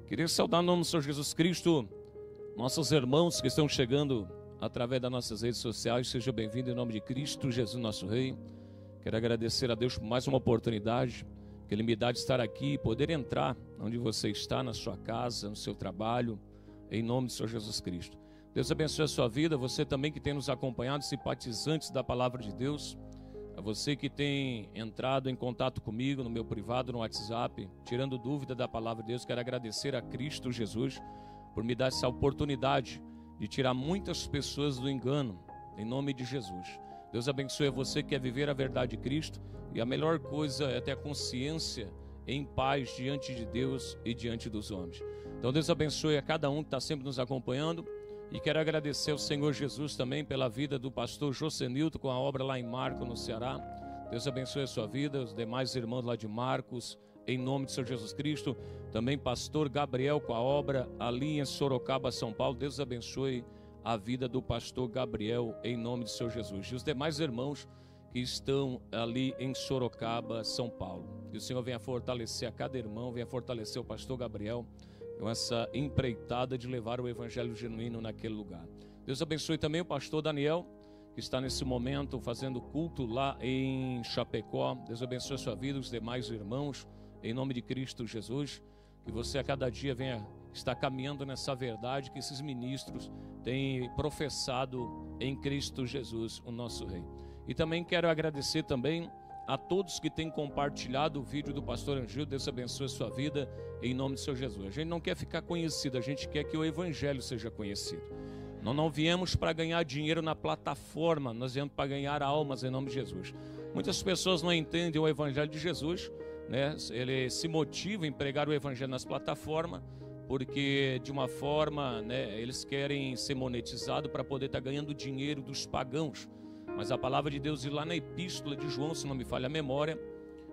Queria saudar no nome do Senhor Jesus Cristo, nossos irmãos que estão chegando através das nossas redes sociais. Seja bem-vindo em nome de Cristo Jesus, nosso Rei. Quero agradecer a Deus por mais uma oportunidade que Ele me dá de estar aqui e poder entrar onde você está, na sua casa, no seu trabalho, em nome do Senhor Jesus Cristo. Deus abençoe a sua vida, você também que tem nos acompanhado, simpatizantes da Palavra de Deus, a você que tem entrado em contato comigo no meu privado, no WhatsApp, tirando dúvida da Palavra de Deus. Quero agradecer a Cristo Jesus por me dar essa oportunidade de tirar muitas pessoas do engano, em nome de Jesus. Deus abençoe a você que quer viver a verdade de Cristo, e a melhor coisa é ter a consciência em paz diante de Deus e diante dos homens. Então Deus abençoe a cada um que está sempre nos acompanhando, e quero agradecer ao Senhor Jesus também pela vida do pastor Josenilton com a obra lá em Marcos, no Ceará. Deus abençoe a sua vida, os demais irmãos lá de Marcos, em nome de Senhor Jesus Cristo. Também pastor Gabriel com a obra ali em Sorocaba, São Paulo. Deus abençoe a vida do pastor Gabriel, em nome de Senhor Jesus. E os demais irmãos que estão ali em Sorocaba, São Paulo. Que o Senhor venha fortalecer a cada irmão, venha fortalecer o pastor Gabriel com essa empreitada de levar o evangelho genuíno naquele lugar. Deus abençoe também o pastor Daniel, que está nesse momento fazendo culto lá em Chapecó. Deus abençoe a sua vida, os demais irmãos, em nome de Cristo Jesus. Que você a cada dia venha estar caminhando nessa verdade que esses ministros têm professado em Cristo Jesus, o nosso Rei. E também quero agradecer também a todos que têm compartilhado o vídeo do pastor Angil. Deus abençoe a sua vida, em nome do Senhor Jesus. A gente não quer ficar conhecido, a gente quer que o evangelho seja conhecido. Nós não viemos para ganhar dinheiro na plataforma, nós viemos para ganhar almas, em nome de Jesus. Muitas pessoas não entendem o evangelho de Jesus, né? Ele se motiva em pregar o evangelho nas plataformas, porque de uma forma, né, eles querem ser monetizados para poder estar ganhando dinheiro dos pagãos. Mas a palavra de Deus diz lá na epístola de João, se não me falha a memória,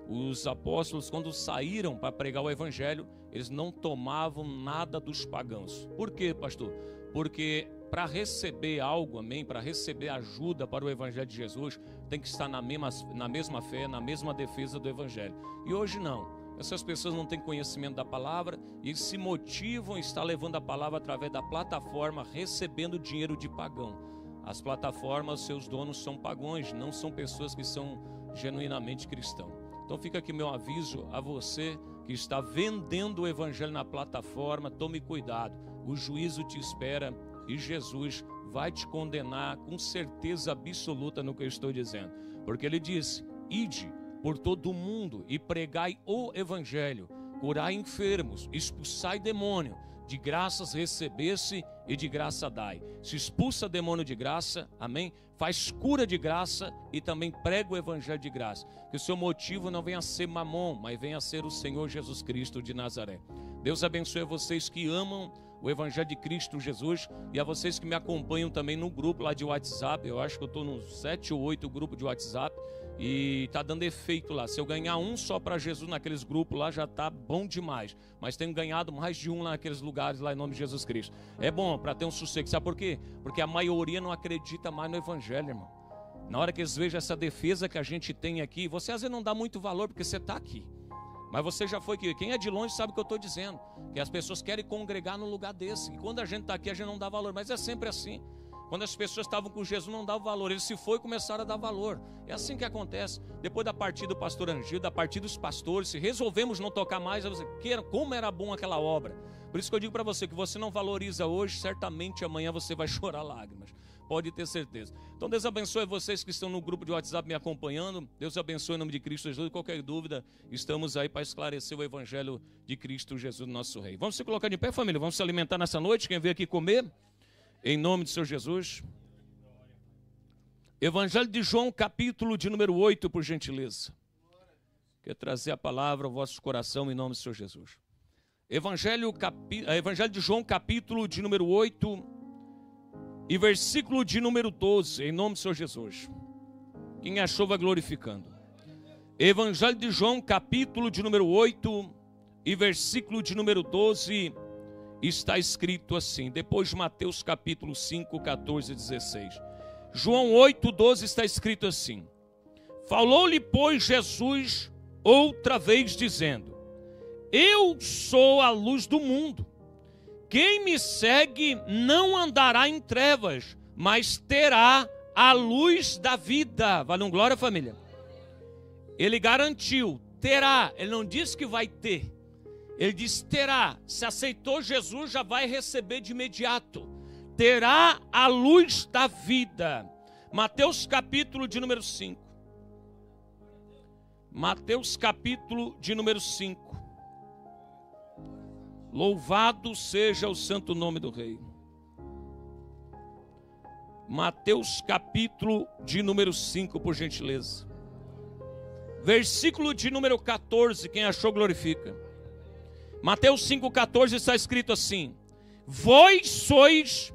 os apóstolos, quando saíram para pregar o evangelho, eles não tomavam nada dos pagãos. Por quê, pastor? Porque para receber algo, amém, para receber ajuda para o evangelho de Jesus, tem que estar na mesma fé, na mesma defesa do evangelho. E hoje não. Essas pessoas não têm conhecimento da palavra e se motivam a estar levando a palavra através da plataforma, recebendo dinheiro de pagão. As plataformas, seus donos são pagãos, não são pessoas que são genuinamente cristãos. Então fica aqui meu aviso a você que está vendendo o evangelho na plataforma: tome cuidado, o juízo te espera e Jesus vai te condenar com certeza absoluta no que eu estou dizendo. Porque ele disse: ide por todo o mundo e pregai o evangelho, curai enfermos, expulsai demônio, de graças recebesse e de graça dai. Se expulsa demônio de graça, amém? Faz cura de graça e também prega o evangelho de graça. Que o seu motivo não venha a ser mamon, mas venha a ser o Senhor Jesus Cristo de Nazaré. Deus abençoe a vocês que amam o evangelho de Cristo Jesus e a vocês que me acompanham também no grupo lá de WhatsApp. Eu acho que eu estou nos 7 ou 8 grupos de WhatsApp e está dando efeito lá. Se eu ganhar um só para Jesus naqueles grupos lá, já está bom demais. Mas tenho ganhado mais de um lá naqueles lugares lá em nome de Jesus Cristo. É bom para ter um sossego. Sabe por quê? Porque a maioria não acredita mais no evangelho, irmão. Na hora que eles vejam essa defesa que a gente tem aqui, você às vezes não dá muito valor porque você está aqui. Mas você já foi aqui. Quem é de longe sabe o que eu estou dizendo. Que as pessoas querem congregar num lugar desse. E quando a gente está aqui, a gente não dá valor. Mas é sempre assim. Quando as pessoas estavam com Jesus, não davam valor. Ele se foi e começaram a dar valor. É assim que acontece. Depois da partida do pastor Angil, da partida dos pastores, se resolvemos não tocar mais, você queira, como era bom aquela obra. Por isso que eu digo para você, que você não valoriza hoje, certamente amanhã você vai chorar lágrimas. Pode ter certeza. Então Deus abençoe vocês que estão no grupo de WhatsApp me acompanhando. Deus abençoe em nome de Cristo Jesus. Qualquer dúvida, estamos aí para esclarecer o evangelho de Cristo Jesus, nosso Rei. Vamos se colocar de pé, família? Vamos se alimentar nessa noite? Quem veio aqui comer? Em nome do Senhor Jesus. Evangelho de João, capítulo de número 8, por gentileza. Quero trazer a palavra ao vosso coração em nome do Senhor Jesus. Evangelho de João, capítulo de número 8 e versículo de número 12, em nome do Senhor Jesus. Quem achou vai glorificando. Evangelho de João, capítulo de número 8 e versículo de número 12, está escrito assim, depois de Mateus capítulo 5, 14 e 16. João 8, 12 está escrito assim: falou-lhe, pois, Jesus outra vez dizendo: Eu sou a luz do mundo. Quem me segue não andará em trevas, mas terá a luz da vida. Vale um glória, família? Ele garantiu, terá. Ele não disse que vai ter. Ele disse terá. Se aceitou Jesus, já vai receber de imediato. Terá a luz da vida. Mateus capítulo de número 5. Mateus capítulo de número 5. Louvado seja o santo nome do Rei. Mateus capítulo de número 5, por gentileza. Versículo de número 14, quem achou glorifica. Mateus 5,14 está escrito assim: vós sois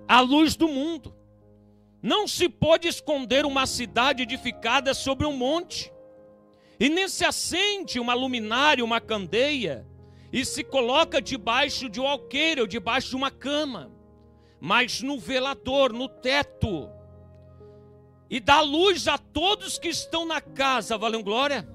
a luz do mundo. Não se pode esconder uma cidade edificada sobre um monte, e nem se acende uma luminária, uma candeia, e se coloca debaixo de um alqueire ou debaixo de uma cama, mas no velador, no teto, e dá luz a todos que estão na casa. Valeu glória?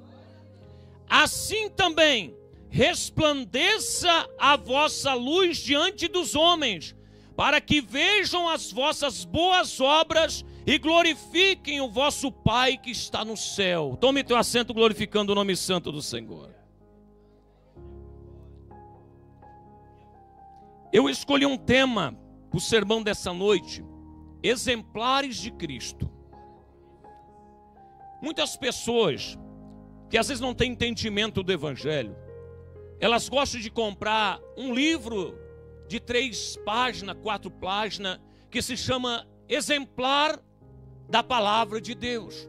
Assim também resplandeça a vossa luz diante dos homens, para que vejam as vossas boas obras e glorifiquem o vosso Pai que está no céu. Tome teu assento glorificando o nome santo do Senhor. Eu escolhi um tema para o sermão dessa noite: exemplares de Cristo. Muitas pessoas que às vezes não têm entendimento do Evangelho, elas gostam de comprar um livro de 3 páginas, 4 páginas, que se chama Exemplar da Palavra de Deus.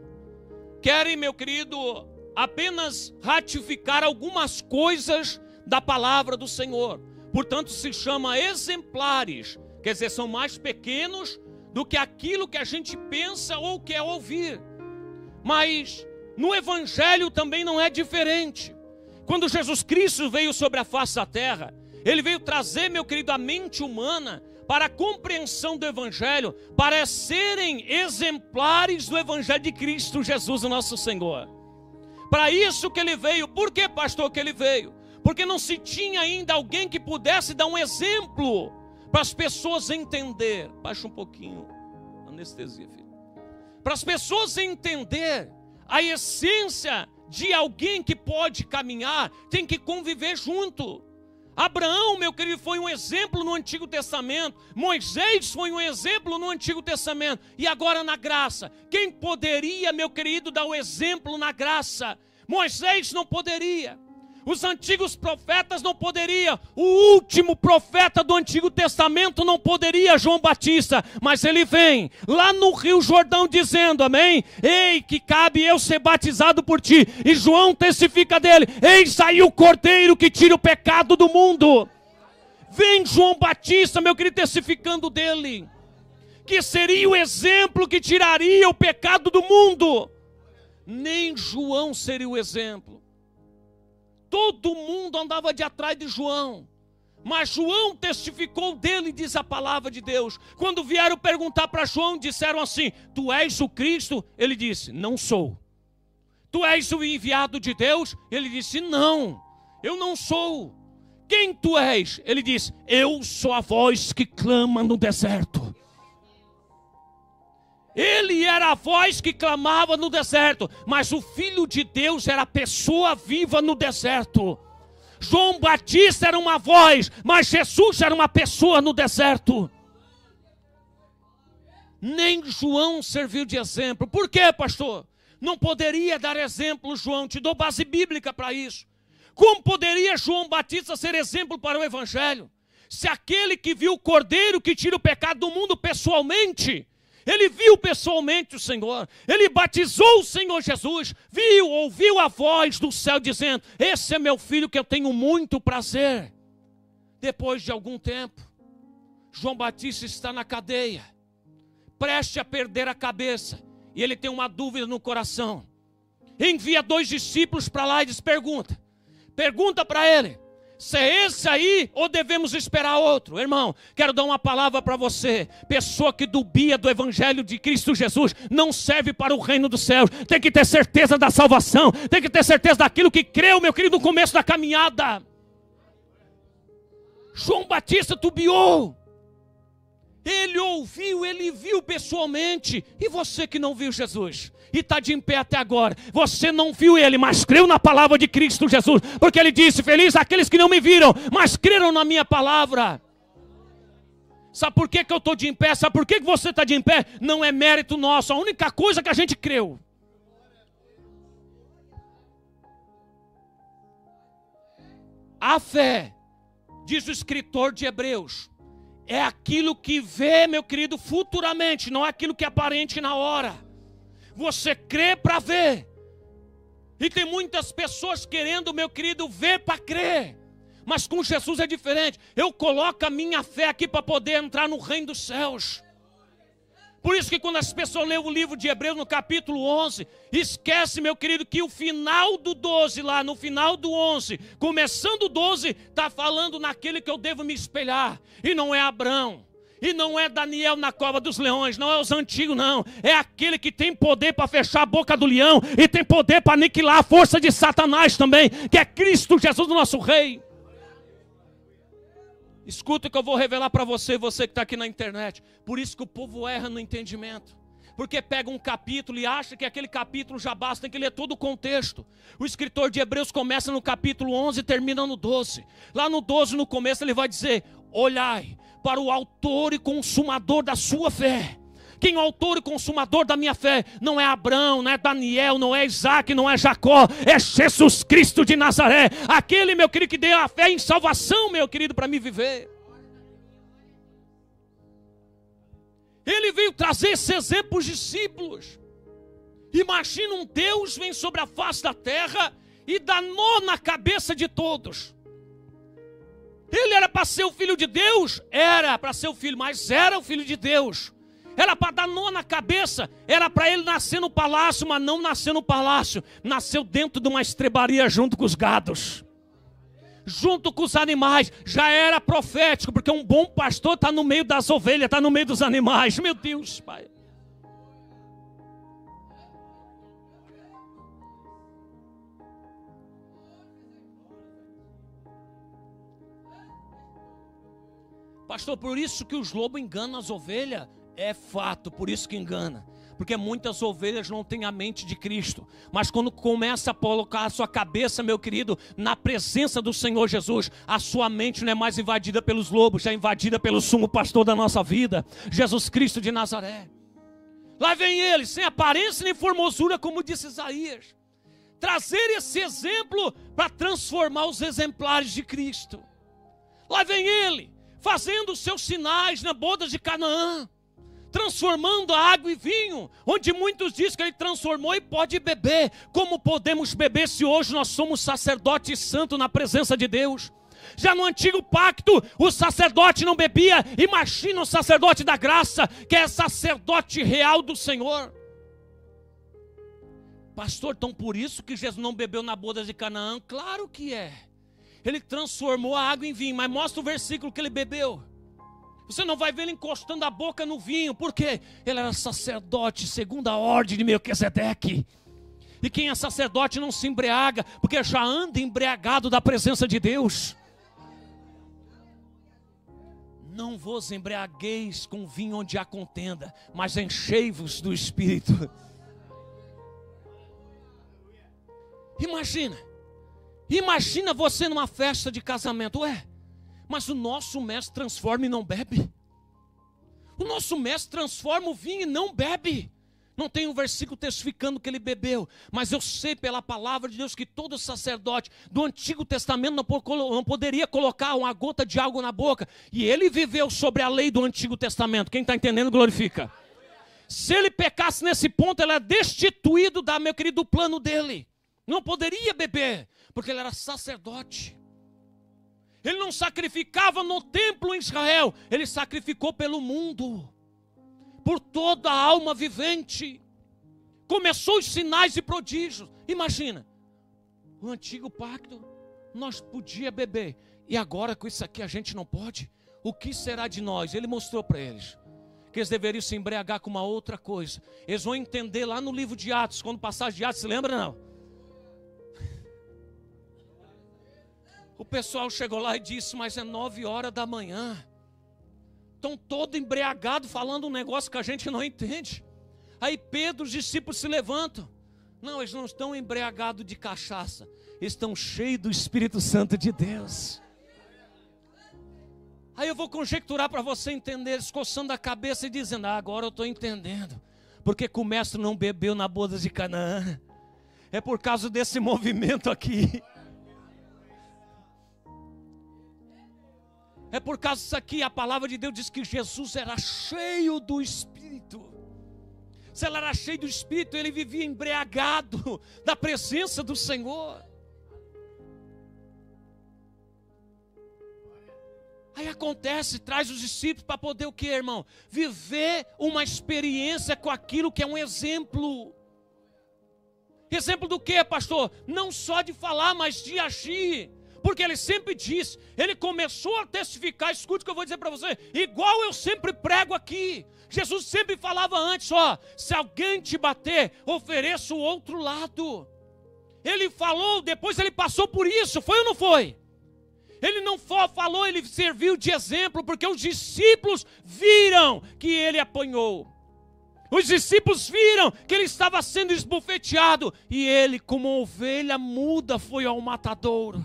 Querem, meu querido, apenas ratificar algumas coisas da palavra do Senhor. Portanto, se chama exemplares, quer dizer, são mais pequenos do que aquilo que a gente pensa ou quer ouvir. Mas no Evangelho também não é diferente. Quando Jesus Cristo veio sobre a face da terra, Ele veio trazer, meu querido, a mente humana para a compreensão do Evangelho, para serem exemplares do Evangelho de Cristo Jesus, o nosso Senhor. Para isso que Ele veio. Por que, pastor, que Ele veio? Porque não se tinha ainda alguém que pudesse dar um exemplo para as pessoas entender. Baixa um pouquinho, anestesia, filho. Para as pessoas entender a essência de alguém que pode caminhar, tem que conviver junto. Abraão, meu querido, foi um exemplo no Antigo Testamento. Moisés foi um exemplo no Antigo Testamento. E agora na graça, quem poderia, meu querido, dar o exemplo na graça? Moisés não poderia. Os antigos profetas não poderiam. O último profeta do Antigo Testamento não poderia, João Batista. Mas ele vem lá no Rio Jordão dizendo, amém? Ei, que cabe eu ser batizado por ti. E João testifica dele. Eis aí o Cordeiro que tira o pecado do mundo. Vem João Batista, meu querido, testificando dele. Que seria o exemplo que tiraria o pecado do mundo. Nem João seria o exemplo. Todo mundo andava de atrás de João, mas João testificou dele, diz a palavra de Deus. Quando vieram perguntar para João, disseram assim: tu és o Cristo? Ele disse: não sou. Tu és o enviado de Deus? Ele disse: não, eu não sou. Quem tu és? Ele disse: eu sou a voz que clama no deserto. Ele era a voz que clamava no deserto, mas o Filho de Deus era a pessoa viva no deserto. João Batista era uma voz, mas Jesus era uma pessoa no deserto. Nem João serviu de exemplo. Por quê, pastor? Não poderia dar exemplo, João. Te dou base bíblica para isso. Como poderia João Batista ser exemplo para o Evangelho? Se aquele que viu o Cordeiro que tira o pecado do mundo pessoalmente, ele viu pessoalmente o Senhor, ele batizou o Senhor Jesus, ouviu a voz do céu dizendo: esse é meu filho que eu tenho muito prazer. Depois de algum tempo, João Batista está na cadeia, preste a perder a cabeça, e ele tem uma dúvida no coração. Envia 2 discípulos para lá e diz: pergunta para ele, se é esse aí ou devemos esperar outro. Irmão, quero dar uma palavra para você. Pessoa que dubia do Evangelho de Cristo Jesus não serve para o reino dos céus. Tem que ter certeza da salvação, tem que ter certeza daquilo que creu, meu querido, no começo da caminhada. João Batista tubiou. Ele ouviu, ele viu pessoalmente. E você que não viu Jesus e está de em pé até agora, você não viu ele, mas creu na palavra de Cristo Jesus, porque ele disse: feliz aqueles que não me viram, mas creram na minha palavra. Sabe por que eu estou de em pé? Sabe por que você está de em pé? Não é mérito nosso, a única coisa que a gente creu. A fé, diz o escritor de Hebreus, é aquilo que vê, meu querido, futuramente, não é aquilo que é aparente na hora. Você crê para ver. E tem muitas pessoas querendo, meu querido, ver para crer. Mas com Jesus é diferente. Eu coloco a minha fé aqui para poder entrar no reino dos céus. Por isso que quando as pessoas lêem o livro de Hebreus no capítulo 11, esquece, meu querido, que o final do 12 lá, no final do 11, começando o 12, está falando naquele que eu devo me espelhar. E não é Abraão, e não é Daniel na cova dos leões, não é os antigos não. É aquele que tem poder para fechar a boca do leão e tem poder para aniquilar a força de Satanás também, que é Cristo Jesus, nosso Rei. Escuta o que eu vou revelar para você, você que está aqui na internet. Por isso que o povo erra no entendimento. Porque pega um capítulo e acha que aquele capítulo já basta, tem que ler todo o contexto. O escritor de Hebreus começa no capítulo 11 e termina no 12. Lá no 12, no começo, ele vai dizer: olhai para o autor e consumador da sua fé. Quem é o autor e consumador da minha fé? Não é Abraão, não é Daniel, não é Isaac, não é Jacó. É Jesus Cristo de Nazaré. Aquele, meu querido, que deu a fé em salvação, meu querido, para me viver. Ele veio trazer esse exemplo para os discípulos. Imagina um Deus vem sobre a face da terra e dá nó na cabeça de todos. Ele era para ser o filho de Deus? Era para ser o filho, mas era o filho de Deus. Era para dar nó na cabeça, era para ele nascer no palácio, mas não nasceu no palácio. Nasceu dentro de uma estrebaria junto com os gados, junto com os animais. Já era profético, porque um bom pastor está no meio das ovelhas, está no meio dos animais. Meu Deus, Pai. Pastor, por isso que os lobos enganam as ovelhas. É fato, por isso que engana. Porque muitas ovelhas não têm a mente de Cristo. Mas quando começa a colocar a sua cabeça, meu querido, na presença do Senhor Jesus, a sua mente não é mais invadida pelos lobos, já é invadida pelo sumo pastor da nossa vida, Jesus Cristo de Nazaré. Lá vem ele, sem aparência nem formosura, como disse Isaías. Trazer esse exemplo para transformar os exemplares de Cristo. Lá vem ele, fazendo os seus sinais na boda de Canaã, transformando a água em vinho, onde muitos dizem que ele transformou e pode beber. Como podemos beber se hoje nós somos sacerdotes santos na presença de Deus? Já no antigo pacto, o sacerdote não bebia. Imagina o sacerdote da graça, que é sacerdote real do Senhor. Pastor, então por isso que Jesus não bebeu na boda de Canaã? Claro que é. Ele transformou a água em vinho, mas mostra o versículo que ele bebeu. Você não vai ver ele encostando a boca no vinho. Por quê? Ele era sacerdote segundo a ordem de Melquisedeque. E quem é sacerdote não se embriaga, porque já anda embriagado da presença de Deus. Não vos embriagueis com vinho onde há contenda, mas enchei-vos do Espírito. Imagina você numa festa de casamento. Ué, mas o nosso mestre transforma e não bebe. O nosso mestre transforma o vinho e não bebe. Não tem um versículo testificando que ele bebeu. Mas eu sei pela palavra de Deus que todo sacerdote do Antigo Testamento não poderia colocar uma gota de algo na boca. E ele viveu sobre a lei do Antigo Testamento. Quem está entendendo, glorifica. Se ele pecasse nesse ponto, ele é destituído meu querido, do plano dele. Não poderia beber, porque ele era sacerdote. Ele não sacrificava no templo em Israel, ele sacrificou pelo mundo, por toda a alma vivente. Começou os sinais e prodígios. Imagina, o antigo pacto, nós podíamos beber, e agora com isso aqui a gente não pode. O que será de nós? Ele mostrou para eles que eles deveriam se embriagar com uma outra coisa. Eles vão entender lá no livro de Atos, quando passar de Atos, se lembra não? O pessoal chegou lá e disse, mas é 9 horas da manhã. Estão todo embriagado falando um negócio que a gente não entende. Aí Pedro, os discípulos se levantam. Não, eles não estão embriagados de cachaça. Estão cheios do Espírito Santo de Deus. Aí eu vou conjecturar para você entender, eles coçando a cabeça e dizendo, agora eu estou entendendo. Porque que o mestre não bebeu na boda de Canaã. É por causa desse movimento aqui. É por causa disso aqui, a palavra de Deus diz que Jesus era cheio do Espírito. Se ele era cheio do Espírito, ele vivia embriagado da presença do Senhor. Aí acontece, traz os discípulos para poder o que, irmão? Viver uma experiência com aquilo que é um exemplo. Exemplo do que, pastor? Não só de falar, mas de agir. Porque ele sempre disse, ele começou a testificar, escute o que eu vou dizer para você, igual eu sempre prego aqui. Jesus sempre falava antes, ó, se alguém te bater, ofereça o outro lado. Ele falou, depois ele passou por isso, foi ou não foi? Ele não falou, ele serviu de exemplo, porque os discípulos viram que ele apanhou. Os discípulos viram que ele estava sendo esbofeteado, e ele, como ovelha muda, foi ao matadouro.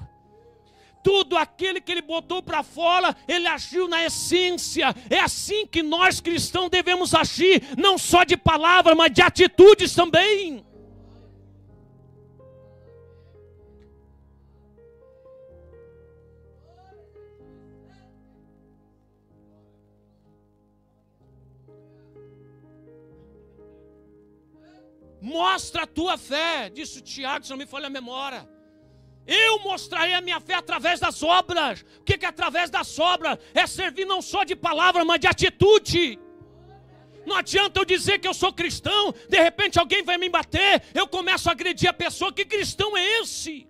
Tudo aquele que ele botou para fora, ele agiu na essência. É assim que nós cristãos devemos agir, não só de palavras, mas de atitudes também. Mostra a tua fé, disse o Tiago, se não me falha a memória. Eu mostrarei a minha fé através das obras. O que é através das obras? É servir não só de palavra, mas de atitude. Não adianta eu dizer que eu sou cristão, de repente alguém vai me bater, eu começo a agredir a pessoa. Que cristão é esse?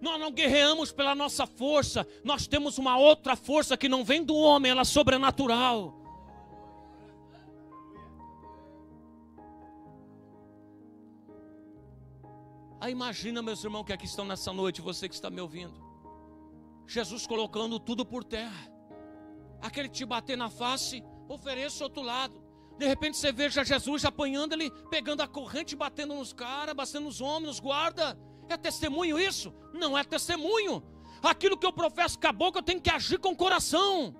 Nós não guerreamos pela nossa força, nós temos uma outra força que não vem do homem, ela é sobrenatural. Aí imagina, meus irmãos que aqui estão nessa noite, você que está me ouvindo, Jesus colocando tudo por terra. Aquele te bater na face, ofereça o outro lado. De repente você veja Jesus apanhando ele, pegando a corrente, batendo nos caras, batendo nos homens, nos guarda. É testemunho isso? Não é testemunho. Aquilo que eu professo com a boca, eu tenho que agir com o coração.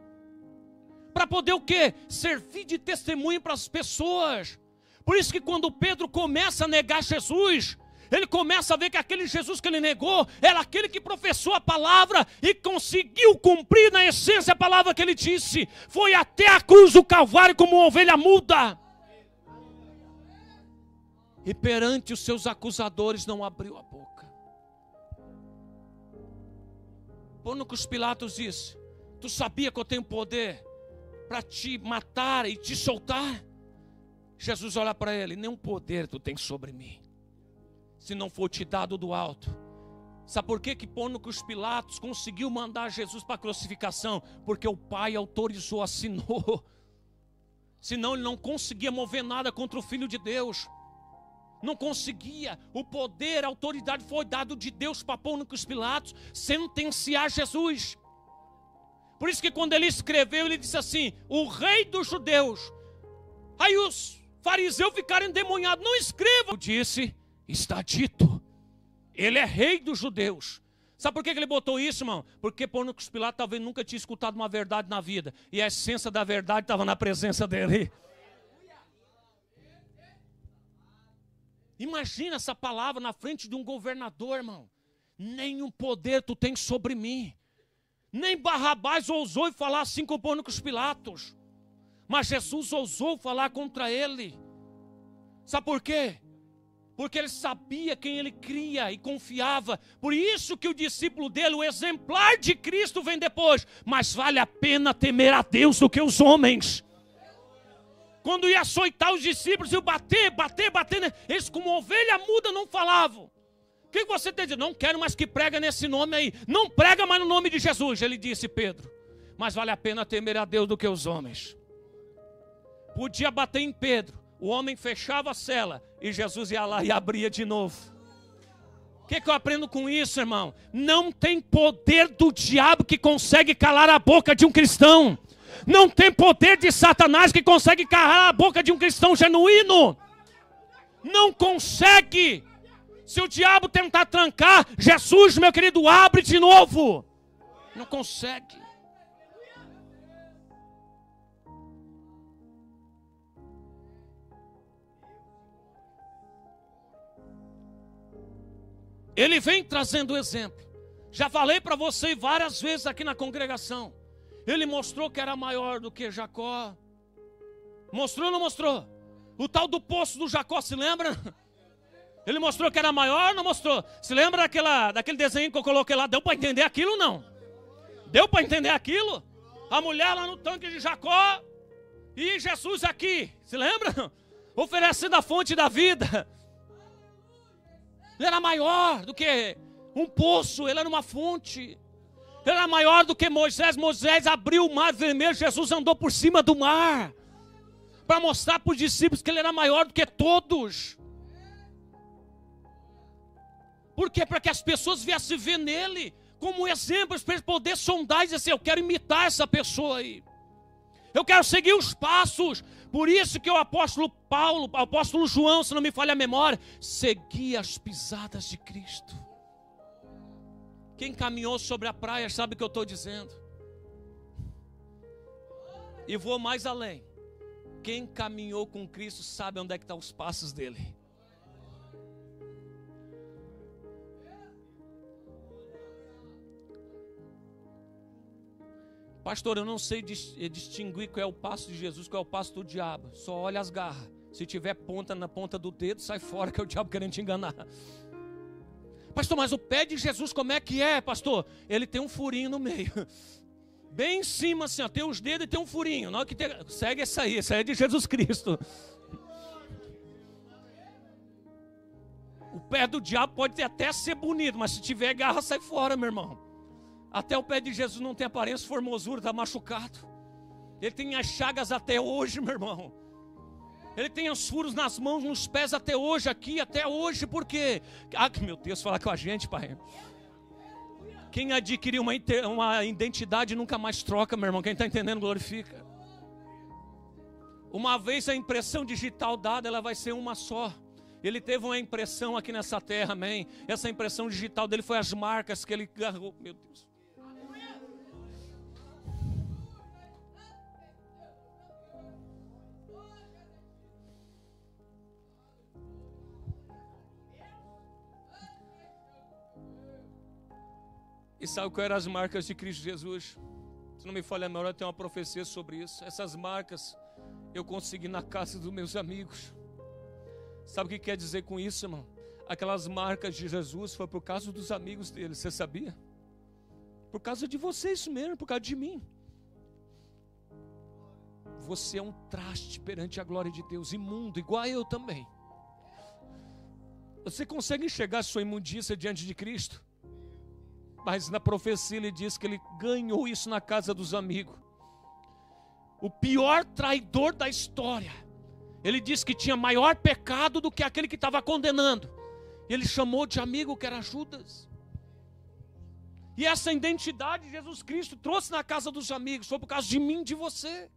Para poder o quê? Servir de testemunho para as pessoas. Por isso que quando Pedro começa a negar Jesus, ele começa a ver que aquele Jesus que ele negou era aquele que professou a palavra e conseguiu cumprir na essência a palavra que ele disse. Foi até a cruz do Calvário como uma ovelha muda. E perante os seus acusadores não abriu a boca. Pôncio Pilatos disse, tu sabia que eu tenho poder para te matar e te soltar? Jesus olha para ele, nenhum poder tu tens sobre mim, se não for te dado do alto. Sabe por que Pôncio Pilatos conseguiu mandar Jesus para a crucificação? Porque o Pai autorizou, assinou. Senão ele não conseguia mover nada contra o Filho de Deus. Não conseguia. O poder, a autoridade foi dado de Deus para Pôncio Pilatos sentenciar Jesus. Por isso que quando ele escreveu, ele disse assim, o rei dos judeus. Aí os fariseus ficaram endemoniados, não escrevam. Disse, está dito, ele é rei dos judeus. Sabe por que ele botou isso, irmão? Porque Pôncio Pilatos talvez nunca tinha escutado uma verdade na vida, e a essência da verdade estava na presença dele. Imagina essa palavra na frente de um governador, irmão. Nenhum poder tu tens sobre mim. Nem Barrabás ousou falar assim com Pôncio Pilatos, mas Jesus ousou falar contra ele. Sabe por quê? Porque ele sabia quem ele cria e confiava. Por isso que o discípulo dele, o exemplar de Cristo, vem depois. Mas vale a pena temer a Deus do que os homens. Quando ia açoitar os discípulos, e bater, né? Eles como ovelha muda não falavam. O que você tem dito? Não quero mais que prega nesse nome aí. Não prega mais no nome de Jesus, ele disse, Pedro. Mas vale a pena temer a Deus do que os homens. Podia bater em Pedro. O homem fechava a cela e Jesus ia lá e abria de novo. que eu aprendo com isso, irmão? Não tem poder do diabo que consegue calar a boca de um cristão. Não tem poder de Satanás que consegue calar a boca de um cristão genuíno. Não consegue. Se o diabo tentar trancar, Jesus, meu querido, abre de novo. Não consegue. Ele vem trazendo exemplo. Já falei para você várias vezes aqui na congregação. Ele mostrou que era maior do que Jacó. Mostrou ou não mostrou? O tal do poço do Jacó, se lembra? Ele mostrou que era maior ou não mostrou? Se lembra daquele desenho que eu coloquei lá? Deu para entender aquilo ou não? Deu para entender aquilo? A mulher lá no tanque de Jacó e Jesus aqui. Se lembra? Oferecendo a fonte da vida. Ele era maior do que um poço, ele era uma fonte. Ele era maior do que Moisés. Moisés abriu o mar vermelho, Jesus andou por cima do mar. Para mostrar para os discípulos que ele era maior do que todos. Por quê? Para que as pessoas viessem ver nele como exemplo, para eles poderem sondar e dizer assim, eu quero imitar essa pessoa aí. Eu quero seguir os passos. Por isso que o apóstolo Paulo, o apóstolo João, se não me falha a memória, seguia as pisadas de Cristo. Quem caminhou sobre a praia sabe o que eu estou dizendo. E vou mais além. Quem caminhou com Cristo sabe onde é que estão os passos dele. Pastor, eu não sei distinguir qual é o passo de Jesus, qual é o passo do diabo. Só olha as garras. Se tiver ponta na ponta do dedo, sai fora que é o diabo querendo te enganar. Pastor, mas o pé de Jesus como é que é, pastor? Ele tem um furinho no meio. Bem em cima assim, ó, tem os dedos e tem um furinho. Na hora que segue essa aí é de Jesus Cristo. O pé do diabo pode até ser bonito, mas se tiver garra, sai fora, meu irmão. Até o pé de Jesus não tem aparência, formosura, está machucado. Ele tem as chagas até hoje, meu irmão. Ele tem os furos nas mãos, nos pés até hoje, aqui, até hoje. Por quê? Ah, meu Deus, fala com a gente, pai. Quem adquiriu uma identidade nunca mais troca, meu irmão. Quem está entendendo, glorifica. Uma vez a impressão digital dada, ela vai ser uma só. Ele teve uma impressão aqui nessa terra, amém. Essa impressão digital dele foi as marcas que ele agarrou, meu Deus. E sabe qual eram as marcas de Cristo Jesus? Se não me falha a memória, tem uma profecia sobre isso. Essas marcas eu consegui na casa dos meus amigos. Sabe o que quer dizer com isso, irmão? Aquelas marcas de Jesus foi por causa dos amigos dele, você sabia? Por causa de vocês mesmo, por causa de mim. Você é um traste perante a glória de Deus, imundo, igual a eu também. Você consegue enxergar a sua imundícia diante de Cristo? Mas na profecia ele diz que ele ganhou isso na casa dos amigos. O pior traidor da história. Ele disse que tinha maior pecado do que aquele que estava condenando. Ele chamou de amigo que era Judas. E essa identidade Jesus Cristo trouxe na casa dos amigos. Foi por causa de mim e de você.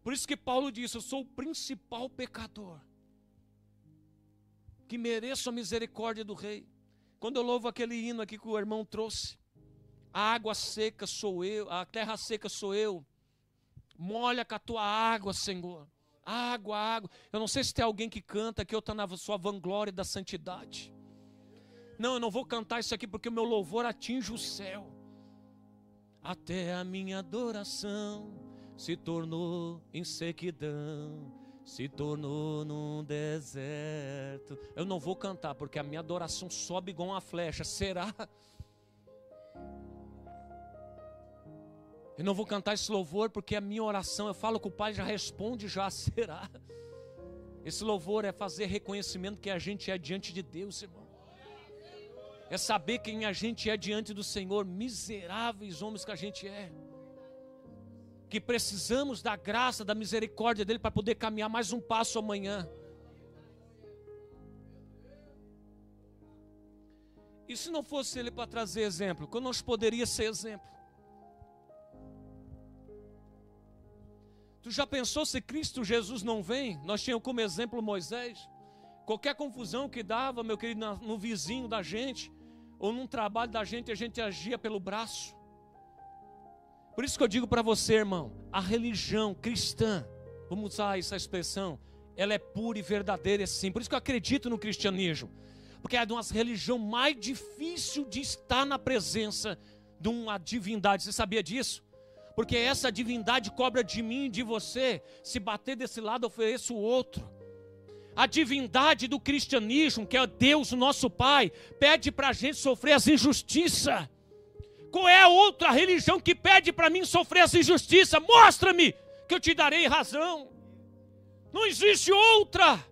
Por isso que Paulo disse, eu sou o principal pecador, que mereço a misericórdia do rei. Quando eu louvo aquele hino aqui que o irmão trouxe, a água seca sou eu, a terra seca sou eu, molha com a tua água, Senhor, água, água. Eu não sei se tem alguém que canta que eu estou na sua vanglória da santidade. Não, eu não vou cantar isso aqui porque o meu louvor atinge o céu. Até a minha adoração se tornou em sequidão, se tornou num deserto. Eu não vou cantar porque a minha adoração sobe igual uma flecha. Será? Eu não vou cantar esse louvor porque a minha oração, eu falo que o Pai já responde já. Será? Esse louvor é fazer reconhecimento que a gente é diante de Deus, irmão. É saber quem a gente é diante do Senhor. Miseráveis homens que a gente é, que precisamos da graça, da misericórdia dele para poder caminhar mais um passo amanhã. E se não fosse ele para trazer exemplo, quando nós poderia ser exemplo? Tu já pensou se Cristo Jesus não vem? Nós tínhamos como exemplo Moisés. Qualquer confusão que dava, meu querido, no vizinho da gente, ou num trabalho da gente, a gente agia pelo braço. Por isso que eu digo para você, irmão, a religião cristã, vamos usar essa expressão, ela é pura e verdadeira, sim. Por isso que eu acredito no cristianismo, porque é uma religião mais difícil de estar na presença de uma divindade. Você sabia disso? Porque essa divindade cobra de mim e de você. Se bater desse lado, eu ofereço o outro. A divindade do cristianismo, que é Deus, o nosso Pai, pede para a gente sofrer as injustiças. Qual é a outra religião que pede para mim sofrer essa injustiça? Mostra-me, que eu te darei razão. Não existe outra.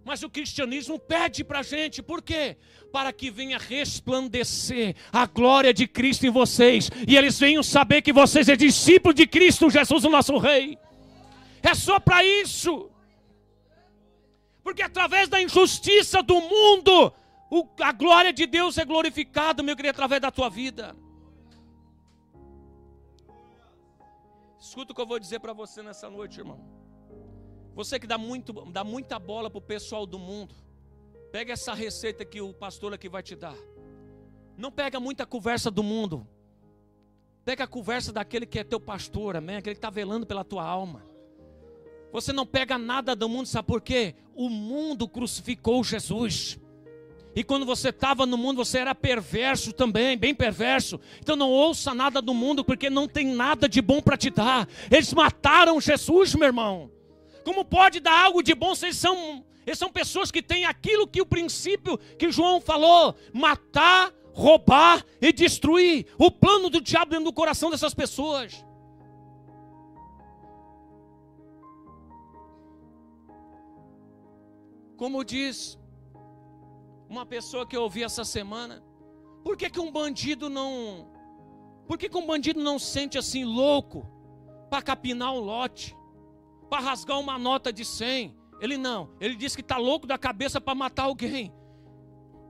Mas o cristianismo pede para a gente, por quê? Para que venha resplandecer a glória de Cristo em vocês, e eles venham saber que vocês são discípulos de Cristo Jesus, o nosso Rei. É só para isso. Porque através da injustiça do mundo, a glória de Deus é glorificada, meu querido, através da tua vida. Escuta o que eu vou dizer para você nessa noite, irmão. Você que dá muita bola para o pessoal do mundo, pega essa receita que o pastor aqui vai te dar. Não pega muita conversa do mundo. Pega a conversa daquele que é teu pastor, amém? Aquele que está velando pela tua alma. Você não pega nada do mundo, sabe por quê? O mundo crucificou Jesus. E quando você estava no mundo, você era perverso também, bem perverso. Então não ouça nada do mundo, porque não tem nada de bom para te dar. Eles mataram Jesus, meu irmão. Como pode dar algo de bom se eles são pessoas que têm aquilo que o princípio que João falou: matar, roubar e destruir. O plano do diabo dentro do coração dessas pessoas. Como diz uma pessoa que eu ouvi essa semana, por que um bandido não sente assim louco para capinar um lote, para rasgar uma nota de 100? Ele diz que está louco da cabeça para matar alguém.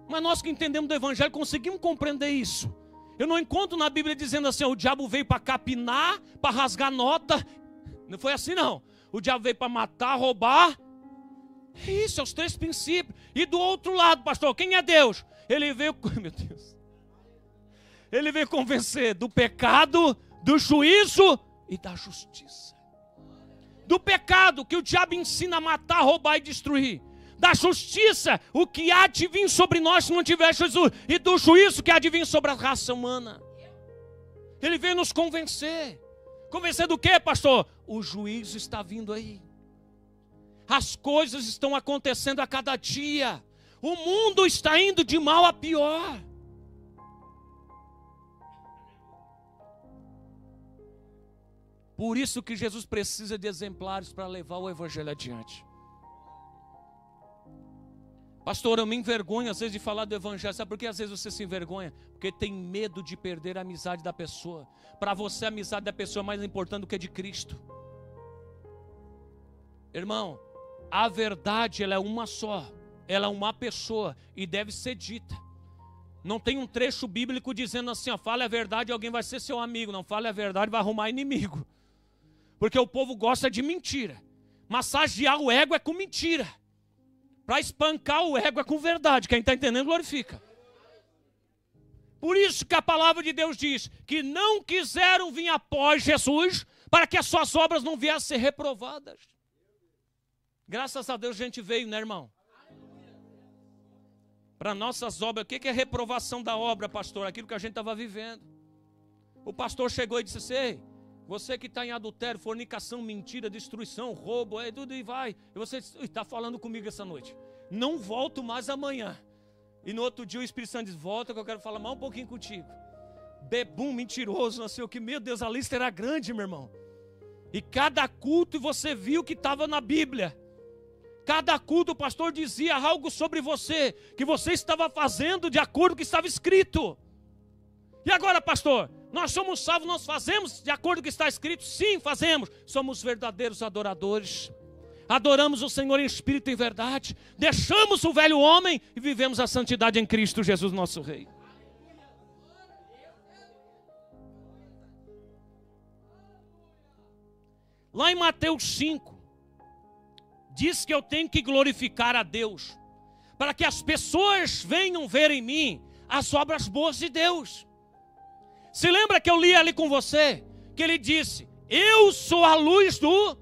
Mas nós que entendemos do evangelho conseguimos compreender isso. Eu não encontro na Bíblia dizendo assim: o diabo veio para capinar, para rasgar nota. Não foi assim não. O diabo veio para matar, roubar. Isso, é os 3 princípios. E do outro lado, pastor, quem é Deus? Ele veio, meu Deus, ele veio convencer do pecado, do juízo e da justiça. Do pecado, que o diabo ensina a matar, roubar e destruir. Da justiça, o que há de vir sobre nós se não tiver Jesus. E do juízo, que há de vir sobre a raça humana. Ele veio nos convencer. Convencer do quê, pastor? O juízo está vindo aí. As coisas estão acontecendo a cada dia. O mundo está indo de mal a pior. Por isso que Jesus precisa de exemplares para levar o evangelho adiante. Pastor, eu me envergonho às vezes de falar do evangelho. Sabe por que às vezes você se envergonha? Porque tem medo de perder a amizade da pessoa. Para você a amizade da pessoa é mais importante do que a de Cristo. Irmão, a verdade, ela é uma só. Ela é uma pessoa e deve ser dita. Não tem um trecho bíblico dizendo assim: ó, fale a verdade e alguém vai ser seu amigo. Não, fale a verdade e vai arrumar inimigo. Porque o povo gosta de mentira. Massagear o ego é com mentira. Para espancar o ego é com verdade. Quem está entendendo, glorifica. Por isso que a palavra de Deus diz que não quiseram vir após Jesus, para que as suas obras não viessem a ser reprovadas. Graças a Deus a gente veio, né, irmão? Para nossas obras. O que é reprovação da obra, pastor? Aquilo que a gente estava vivendo. O pastor chegou e disse assim: ei, você que está em adultério, fornicação, mentira, destruição, roubo, tudo e vai. E você está falando comigo essa noite. Não volto mais amanhã. E no outro dia o Espírito Santo diz: volta que eu quero falar mais um pouquinho contigo. Bebum, mentiroso, não sei o que. Meu Deus, a lista era grande, meu irmão. E cada culto você viu que estava na Bíblia. Cada culto o pastor dizia algo sobre você, que você estava fazendo de acordo com o que estava escrito. E agora, pastor, nós somos salvos, nós fazemos de acordo com o que está escrito? Sim, fazemos. Somos verdadeiros adoradores. adoramos o Senhor em espírito e em verdade, deixamos o velho homem e vivemos a santidade em Cristo Jesus, nosso Rei. Lá em Mateus 5, diz que eu tenho que glorificar a Deus, para que as pessoas venham ver em mim as obras boas de Deus. Se lembra que eu li ali com você, que ele disse, eu sou a luz do...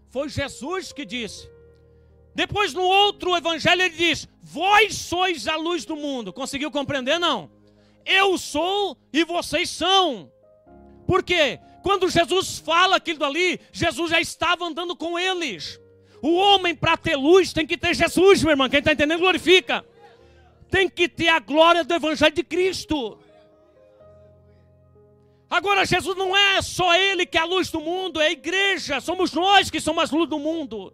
Foi Jesus que disse. Depois no outro evangelho ele diz, vós sois a luz do mundo. Conseguiu compreender? Não. Eu sou e vocês são. Por quê? Quando Jesus fala aquilo ali, Jesus já estava andando com eles. O homem para ter luz tem que ter Jesus, meu irmão. Quem está entendendo, glorifica. Tem que ter a glória do evangelho de Cristo. Agora Jesus não é só ele que é a luz do mundo, é a igreja. Somos nós que somos a luz do mundo.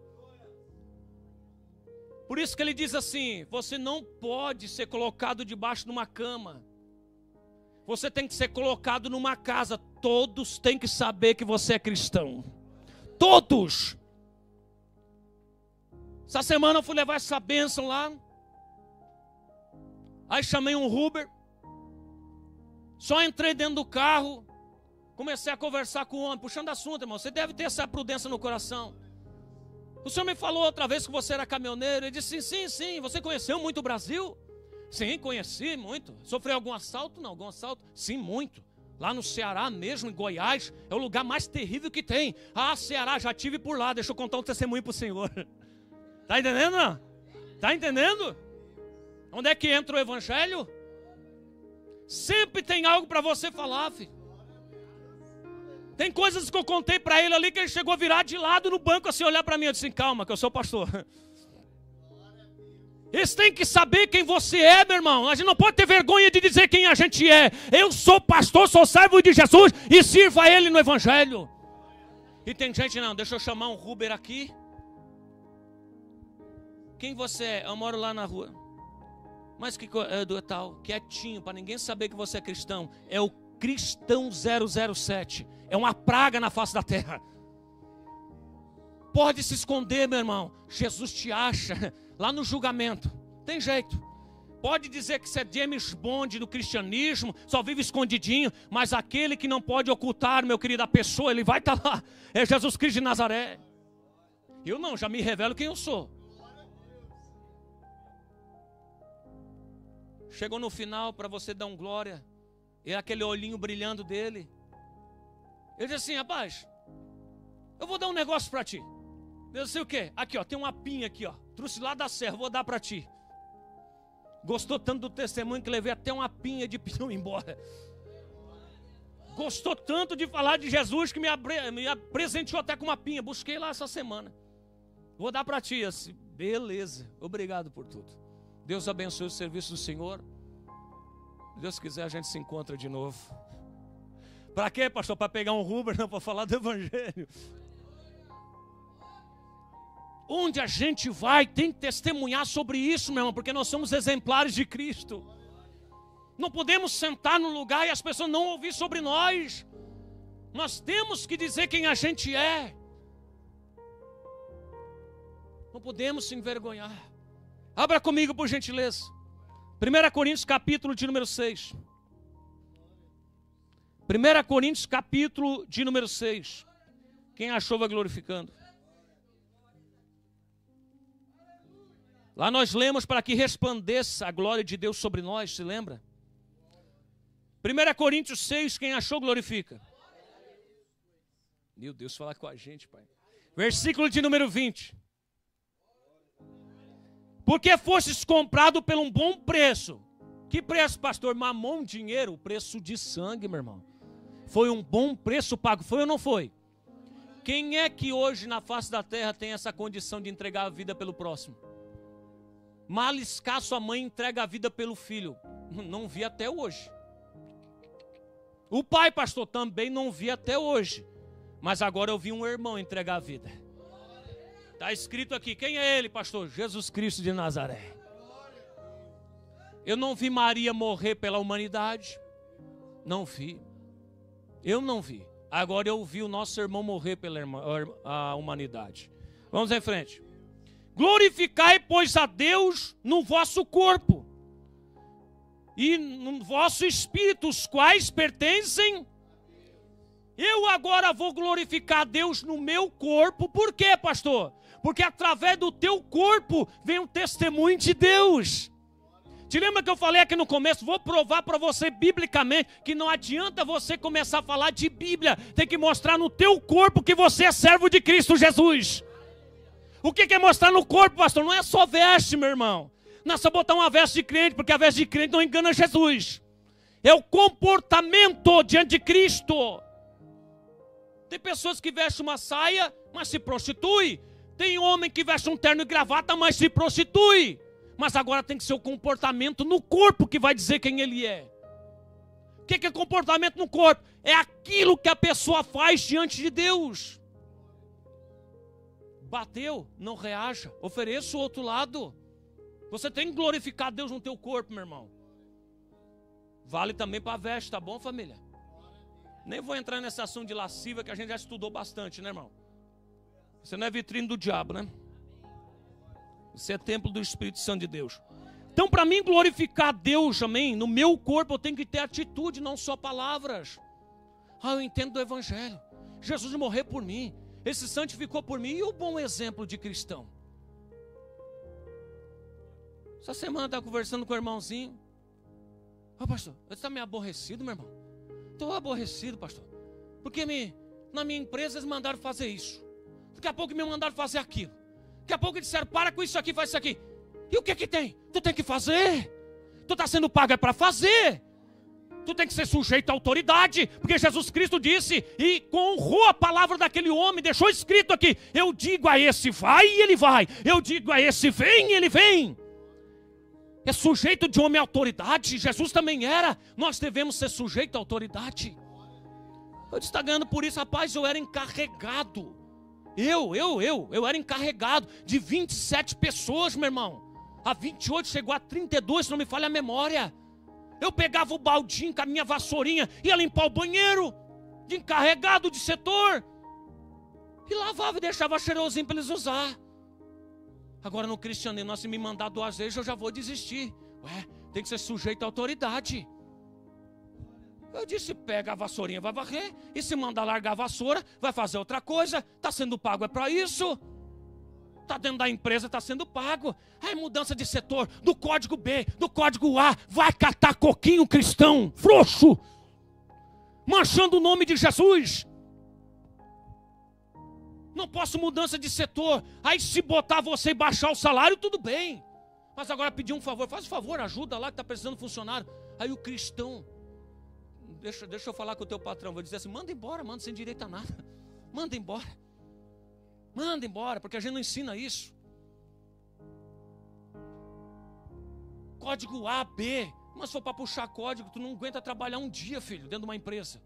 Por isso que ele diz assim, você não pode ser colocado debaixo de uma cama. Você tem que ser colocado numa casa. Todos têm que saber que você é cristão. Todos. Essa semana eu fui levar essa bênção lá. Aí chamei um Uber. Só entrei dentro do carro. Comecei a conversar com o homem, puxando assunto, irmão. Você deve ter essa prudência no coração. O senhor me falou outra vez que você era caminhoneiro. Ele disse, sim. Você conheceu muito o Brasil? Sim, conheci muito. Sofreu algum assalto? Não, algum assalto? Sim, muito. Lá no Ceará mesmo, em Goiás, é o lugar mais terrível que tem. Ah, Ceará, já tive por lá. Deixa eu contar um testemunho para o senhor. Está entendendo, não? Está entendendo? Onde é que entra o evangelho? Sempre tem algo para você falar, filho. Tem coisas que eu contei para ele ali que ele chegou a virar de lado no banco assim, olhar para mim. Eu disse, calma, que eu sou pastor. Eles têm que saber quem você é, meu irmão. A gente não pode ter vergonha de dizer quem a gente é. Eu sou pastor, sou servo de Jesus e sirva a Ele no evangelho. E tem gente, não, deixa eu chamar um Uber aqui. Quem você é? Eu moro lá na rua. Mas que é do tal, quietinho, para ninguém saber que você é cristão. É o cristão 007. É uma praga na face da terra. Pode se esconder, meu irmão. Jesus te acha lá no julgamento. Tem jeito. Pode dizer que você é James Bond do cristianismo, só vive escondidinho, mas aquele que não pode ocultar, meu querido, a pessoa, ele vai estar lá. É Jesus Cristo de Nazaré. Eu não, já me revelo quem eu sou. Chegou no final para você dar um glória. E aquele olhinho brilhando dele. Ele disse assim, rapaz, eu vou dar um negócio para ti. Eu sei o quê? Aqui, ó, tem uma pinha aqui, ó. Trouxe lá da serra, vou dar para ti. Gostou tanto do testemunho que levei até uma pinha de pinhão embora. Gostou tanto de falar de Jesus que me presenteou até com uma pinha. Busquei lá essa semana. Vou dar para ti. Assim, beleza, obrigado por tudo. Deus abençoe o serviço do Senhor. Se Deus quiser a gente se encontra de novo. Para quê, pastor? Para pegar um Uber? Não, para falar do evangelho. Onde a gente vai tem que testemunhar sobre isso, meu irmão, porque nós somos exemplares de Cristo. Não podemos sentar no lugar e as pessoas não ouvir sobre nós. Nós temos que dizer quem a gente é. Não podemos se envergonhar. Abra comigo, por gentileza. 1 Coríntios, capítulo de número 6. 1 Coríntios, capítulo de número 6. Quem achou vai glorificando. Lá nós lemos para que resplandeça a glória de Deus sobre nós, se lembra? 1 Coríntios 6, quem achou glorifica. Meu Deus, fala com a gente, Pai. Versículo de número 20. Porque fostes comprado por um bom preço. Que preço, pastor? Mamon, dinheiro, preço de sangue, meu irmão. Foi um bom preço pago, foi ou não foi? Quem é que hoje na face da terra tem essa condição de entregar a vida pelo próximo? Mal escasso a mãe entrega a vida pelo filho. Não vi até hoje. O pai, pastor, também não vi até hoje. Mas agora eu vi um irmão entregar a vida. Está escrito aqui, quem é ele, pastor? Jesus Cristo de Nazaré. Eu não vi Maria morrer pela humanidade. Não vi. Eu não vi. Agora eu vi o nosso irmão morrer pela a humanidade. Vamos em frente. Glorificai, pois, a Deus no vosso corpo e no vosso espírito, os quais pertencem. Eu agora vou glorificar a Deus no meu corpo. Por quê, pastor? Porque através do teu corpo vem o testemunho de Deus. Te lembra que eu falei aqui no começo? Vou provar para você biblicamente que não adianta você começar a falar de Bíblia. Tem que mostrar no teu corpo que você é servo de Cristo Jesus. O que é mostrar no corpo, pastor? Não é só veste, meu irmão. Não é só botar uma veste de crente, porque a veste de crente não engana Jesus. É o comportamento diante de Cristo. Tem pessoas que vestem uma saia, mas se prostitui. Tem homem que veste um terno e gravata, mas se prostitui. Mas agora tem que ser o comportamento no corpo que vai dizer quem ele é. O que é comportamento no corpo? É aquilo que a pessoa faz diante de Deus. Bateu, não reaja. Ofereça o outro lado. Você tem que glorificar Deus no teu corpo, meu irmão. Vale também para a veste, tá bom, família? Nem vou entrar nesse assunto de lascívia que a gente já estudou bastante, né, irmão? Você não é vitrine do diabo, né? Você é templo do Espírito Santo de Deus. Então, para mim glorificar Deus, amém, no meu corpo eu tenho que ter atitude, não só palavras. Eu entendo do Evangelho. Jesus morreu por mim. Ele se santificou por mim. E o bom exemplo de cristão? Essa semana eu estava conversando com o irmãozinho. Pastor, você está meio aborrecido, meu irmão? Estou aborrecido, pastor. Porque na minha empresa eles mandaram fazer isso. Daqui a pouco me mandaram fazer aquilo. Daqui a pouco eles disseram, para com isso aqui, faz isso aqui. E o que que tem? Tu tem que fazer. Tu está sendo pago é para fazer. Tu tem que ser sujeito à autoridade. Porque Jesus Cristo disse e honrou a palavra daquele homem. Deixou escrito aqui. Eu digo a esse vai e ele vai. Eu digo a esse vem e ele vem. É sujeito de homem à autoridade. Jesus também era. Nós devemos ser sujeito à autoridade. Eu estou ganhando por isso, rapaz. Eu era encarregado. Eu era encarregado de 27 pessoas, meu irmão. A 28 chegou a 32, se não me falha a memória. Eu pegava o baldinho com a minha vassourinha, ia limpar o banheiro, de encarregado de setor, e lavava e deixava cheirosinho para eles usar. Agora no cristianismo, se me mandar 2 vezes, eu já vou desistir. Tem que ser sujeito à autoridade. Eu disse, pega a vassourinha, vai varrer. E se mandar largar a vassoura, vai fazer outra coisa. Está sendo pago, é para isso. Está dentro da empresa, está sendo pago. Aí mudança de setor, do código B, do código A. Vai catar coquinho cristão, frouxo. Manchando o nome de Jesus. Não posso mudança de setor. Aí se botar você e baixar o salário, tudo bem. Mas agora pedir um favor, faz um favor, ajuda lá que está precisando de funcionário. Aí o cristão... Deixa eu falar com o teu patrão. Vou dizer assim, manda embora, manda sem direito a nada. Manda embora. Manda embora, porque a gente não ensina isso. Código A, B. Mas se for para puxar código, tu não aguenta trabalhar um dia, filho, dentro de uma empresa.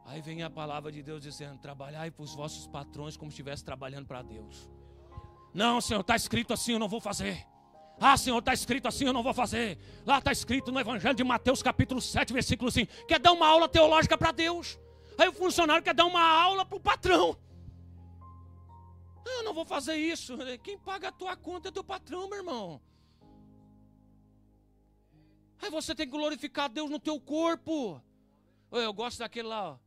Aí vem a palavra de Deus dizendo, trabalhai para os vossos patrões como se estivesse trabalhando para Deus. Não, Senhor, está escrito assim, eu não vou fazer. Senhor, está escrito assim, eu não vou fazer. Lá está escrito no Evangelho de Mateus capítulo 7, versículo 5. Quer dar uma aula teológica para Deus. Aí o funcionário quer dar uma aula para o patrão. Eu não vou fazer isso. Quem paga a tua conta é teu patrão, meu irmão. Aí você tem que glorificar Deus no teu corpo. Eu gosto daquele lá, ó.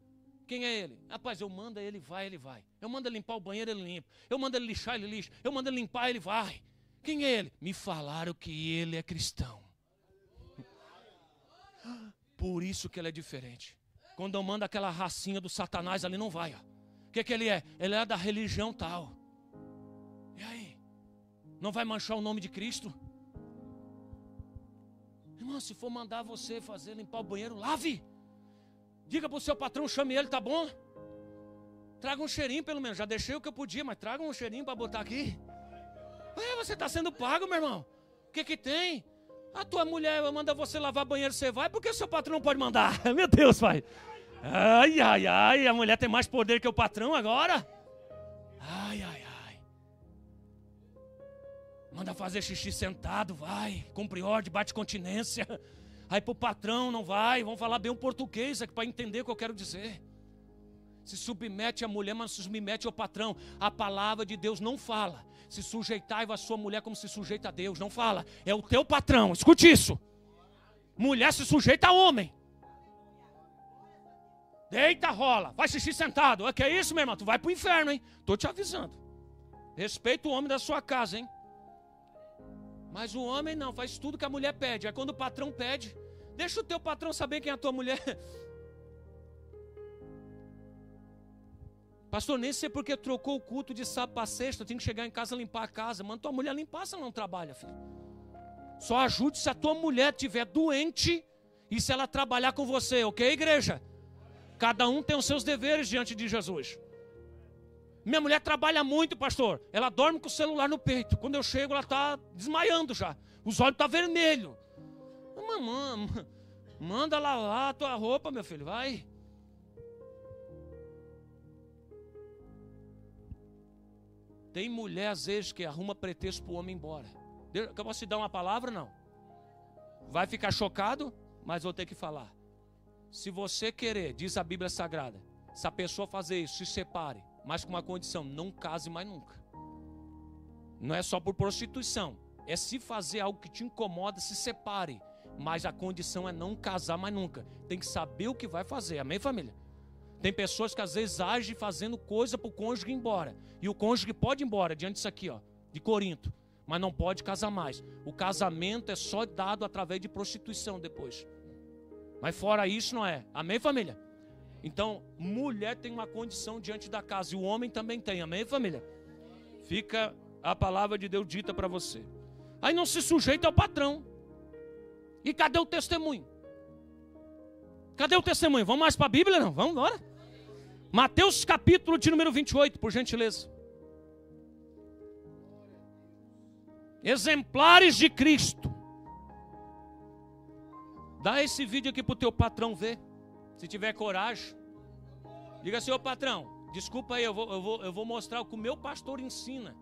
Quem é ele? Rapaz, eu mando ele vai, ele vai. Eu mando ele limpar o banheiro, ele limpa. Eu mando ele lixar, ele lixa. Eu mando ele limpar, ele vai. Quem é ele? Me falaram que ele é cristão. Por isso que ele é diferente. Quando eu mando aquela racinha do Satanás ali, não vai. O que ele é? Ele é da religião tal. E aí? Não vai manchar o nome de Cristo? Irmão, se for mandar você fazer, limpar o banheiro, lave. Diga para o seu patrão, chame ele, tá bom? Traga um cheirinho pelo menos. Já deixei o que eu podia, mas traga um cheirinho para botar aqui. Você está sendo pago, meu irmão. O que tem? A tua mulher manda você lavar banheiro, você vai. Por que o seu patrão não pode mandar? Meu Deus, pai. Ai, a mulher tem mais poder que o patrão agora. Ai. Manda fazer xixi sentado, vai. Cumpre ordem, bate continência. Aí pro patrão não vai. Vamos falar bem o português aqui para entender o que eu quero dizer. Se submete à mulher, mas se submete ao patrão. A palavra de Deus não fala se sujeitai a sua mulher como se sujeita a Deus. Não fala, é o teu patrão. Escute isso. Mulher se sujeita a homem. Deita, rola, vai assistir sentado. O que é isso, meu irmão? Tu vai pro inferno, hein? Tô te avisando. Respeita o homem da sua casa, hein? Mas o homem não, faz tudo que a mulher pede. Aí quando o patrão pede, deixa o teu patrão saber quem é a tua mulher. Pastor, nem sei porque trocou o culto de sábado para sexta. Eu tenho que chegar em casa e limpar a casa. Manda tua mulher limpar se ela não trabalha, filho. Só ajude se a tua mulher estiver doente e se ela trabalhar com você, ok, igreja? Cada um tem os seus deveres diante de Jesus. Minha mulher trabalha muito, pastor. Ela dorme com o celular no peito. Quando eu chego, ela está desmaiando já. Os olhos estão vermelhos. Mamãe, manda lavar a tua roupa, meu filho, vai. Tem mulher, às vezes, que arruma pretexto para o homem ir embora. Eu posso te dar uma palavra, não? Vai ficar chocado, mas vou ter que falar. Se você querer, diz a Bíblia Sagrada, se a pessoa fazer isso, se separe, mas com uma condição, não case mais nunca. Não é só por prostituição, é se fazer algo que te incomoda, se separe. Mas a condição é não casar mais nunca. Tem que saber o que vai fazer, amém, família? Tem pessoas que às vezes agem fazendo coisa para o cônjuge ir embora. E o cônjuge pode ir embora, diante disso aqui, ó, de Corinto. Mas não pode casar mais. O casamento é só dado através de prostituição depois. Mas fora isso não é. Amém, família? Então, mulher tem uma condição diante da casa. E o homem também tem. Amém, família? Fica a palavra de Deus dita para você. Aí não se sujeita ao patrão. E cadê o testemunho? Cadê o testemunho? Vamos mais para a Bíblia, não? Vamos embora? Mateus capítulo de número 28, por gentileza. Exemplares de Cristo. Dá esse vídeo aqui para o teu patrão ver. Se tiver coragem. Diga assim, ô patrão, desculpa aí, eu vou mostrar o que o meu pastor ensina.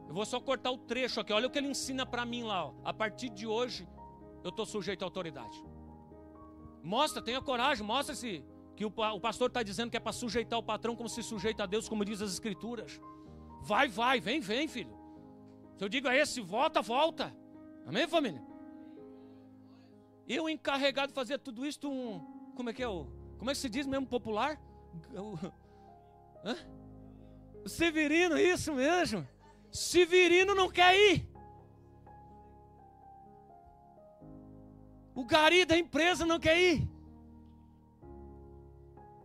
Eu vou só cortar o trecho aqui. Olha o que ele ensina para mim lá, ó. A partir de hoje, eu estou sujeito à autoridade. Mostra, tenha coragem, mostra-se que o pastor está dizendo que é para sujeitar o patrão como se sujeita a Deus, como diz as Escrituras. Vai, vem, filho. Se eu digo a esse, volta. Amém, família? Eu encarregado de fazer tudo isso, como é que se diz mesmo popular? O Severino, isso mesmo. Severino não quer ir. O gari da empresa não quer ir.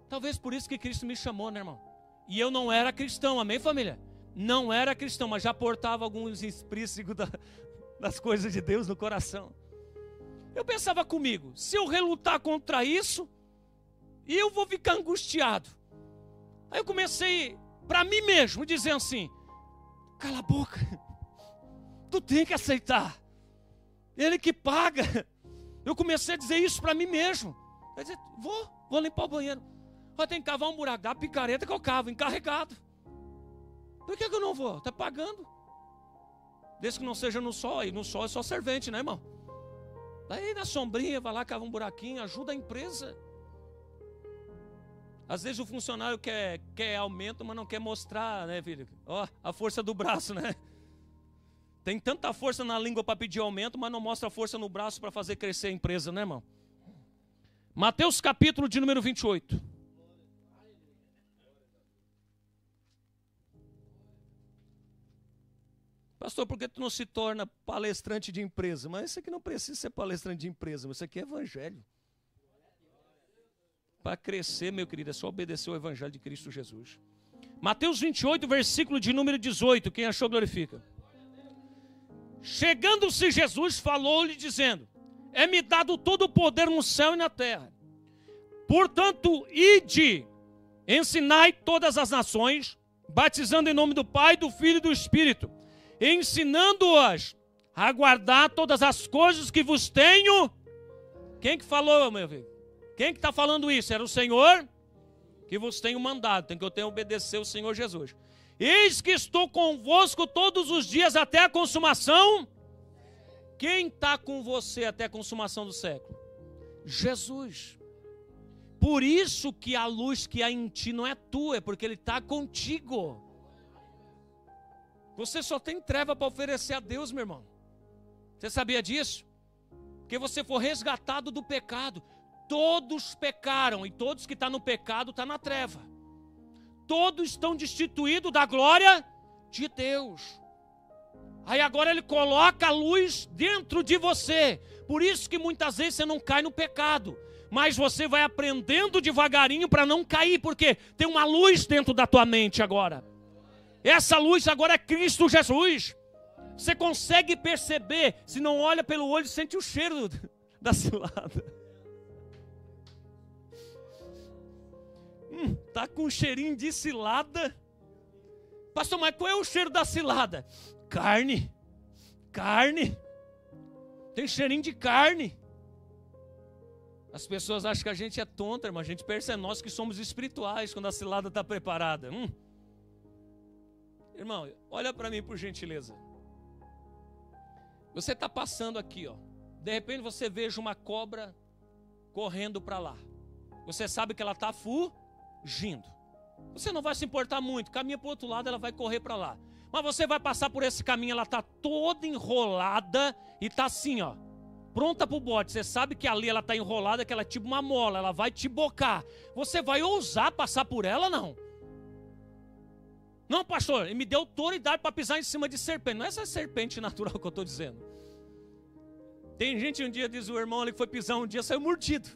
Talvez por isso que Cristo me chamou, né, irmão? E eu não era cristão, amém, família? Não era cristão, mas já portava alguns esprícigos das coisas de Deus no coração. Eu pensava comigo, se eu relutar contra isso, eu vou ficar angustiado. Aí eu comecei, para mim mesmo, dizendo assim, cala a boca, tu tem que aceitar, ele que paga. Eu comecei a dizer isso para mim mesmo. Eu disse, vou limpar o banheiro. Eu tenho que cavar um buraco, dá uma picareta que eu cavo, encarregado. Por que eu não vou? Está pagando. Desde que não seja no sol, aí no sol é só servente, né, irmão? Daí na sombrinha, vai lá, cava um buraquinho, ajuda a empresa. Às vezes o funcionário quer aumento, mas não quer mostrar, né, filho? Ó, a força do braço, né? Tem tanta força na língua para pedir aumento, mas não mostra a força no braço para fazer crescer a empresa, né, irmão? Mateus capítulo de número 28. Pastor, por que tu não se torna palestrante de empresa? Mas isso aqui não precisa ser palestrante de empresa, isso aqui é evangelho. Para crescer, meu querido, é só obedecer o evangelho de Cristo Jesus. Mateus 28, versículo de número 18, quem achou glorifica. Chegando-se Jesus, falou-lhe dizendo, é-me dado todo o poder no céu e na terra. Portanto, ide, ensinai todas as nações, batizando em nome do Pai, do Filho e do Espírito, ensinando-as a guardar todas as coisas que vos tenho. Quem que falou, meu filho? Quem que está falando isso? Era o Senhor que vos tenho mandado. Tem que eu tenho que obedecer o Senhor Jesus. Eis que estou convosco todos os dias até a consumação. Quem está com você até a consumação do século? Jesus. Por isso que a luz que há em ti não é tua, é porque Ele está contigo. Você só tem treva para oferecer a Deus, meu irmão. Você sabia disso? Porque você foi resgatado do pecado. Todos pecaram, e todos que estão no pecado estão na treva. Todos estão destituídos da glória de Deus. Aí agora Ele coloca a luz dentro de você. Por isso que muitas vezes você não cai no pecado. Mas você vai aprendendo devagarinho para não cair, porque tem uma luz dentro da tua mente agora. Essa luz agora é Cristo Jesus. Você consegue perceber, se não olha pelo olho, sente o cheiro da cilada. Tá com um cheirinho de cilada. Pastor, mas qual é o cheiro da cilada? Carne. Carne. Tem cheirinho de carne. As pessoas acham que a gente é tonta, irmão. A gente percebe, nós que somos espirituais quando a cilada está preparada. Irmão, olha para mim por gentileza. Você está passando aqui, ó. De repente você veja uma cobra correndo para lá. Você sabe que ela está fugindo. Você não vai se importar muito. Caminha para o outro lado, ela vai correr para lá. Mas você vai passar por esse caminho, ela está toda enrolada e está assim, ó. Pronta para o bote. Você sabe que ali ela está enrolada, que ela é tipo uma mola, ela vai te bocar. Você vai ousar passar por ela, não? Não, pastor, ele me deu autoridade para pisar em cima de serpente. Não é essa serpente natural que eu estou dizendo. Tem gente, um dia, diz o irmão ali, que foi pisar um dia, saiu mordido.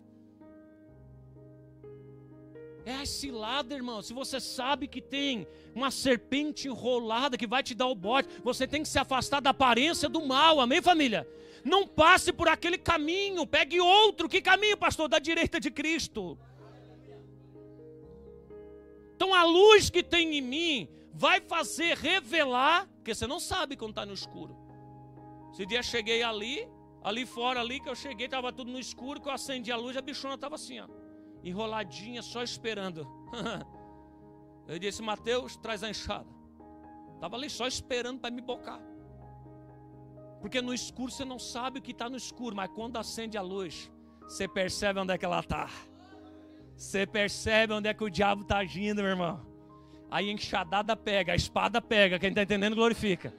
É a cilada, irmão. Se você sabe que tem uma serpente enrolada que vai te dar o bote, você tem que se afastar da aparência do mal. Amém, família? Não passe por aquele caminho, pegue outro. Que caminho, pastor? Da direita de Cristo. Então a luz que tem em mim vai fazer revelar, porque você não sabe quando está no escuro. Esse dia cheguei ali fora ali, que eu cheguei, estava tudo no escuro, que eu acendi a luz, a bichona estava assim, ó, enroladinha, só esperando. Eu disse, Mateus, traz a enxada. Estava ali só esperando para me bocar. Porque no escuro você não sabe o que está no escuro, mas quando acende a luz, você percebe onde é que ela está. Você percebe onde é que o diabo está agindo, meu irmão. Aí a enxadada pega, a espada pega, quem está entendendo glorifica.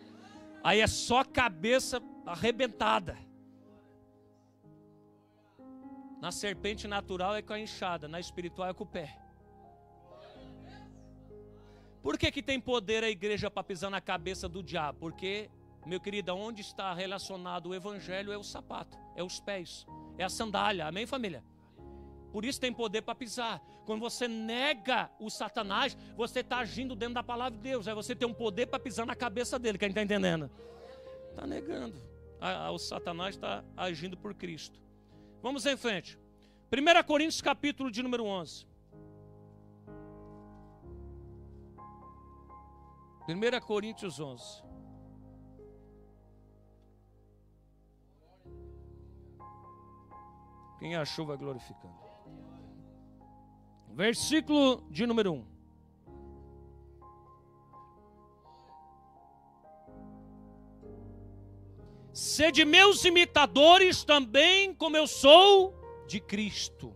Aí é só cabeça arrebentada. Na serpente natural é com a enxada, na espiritual é com o pé. Por que tem poder a igreja para pisar na cabeça do diabo? Porque, meu querido, onde está relacionado o evangelho é o sapato, é os pés, é a sandália, amém, família? Por isso tem poder para pisar. Quando você nega o Satanás, você está agindo dentro da palavra de Deus. Aí você tem um poder para pisar na cabeça dele, quem está entendendo? Está negando. O Satanás está agindo por Cristo. Vamos em frente. 1 Coríntios capítulo de número 11. 1 Coríntios 11. Quem achou vai glorificando. Versículo de número 1. Sede meus imitadores também, como eu sou de Cristo.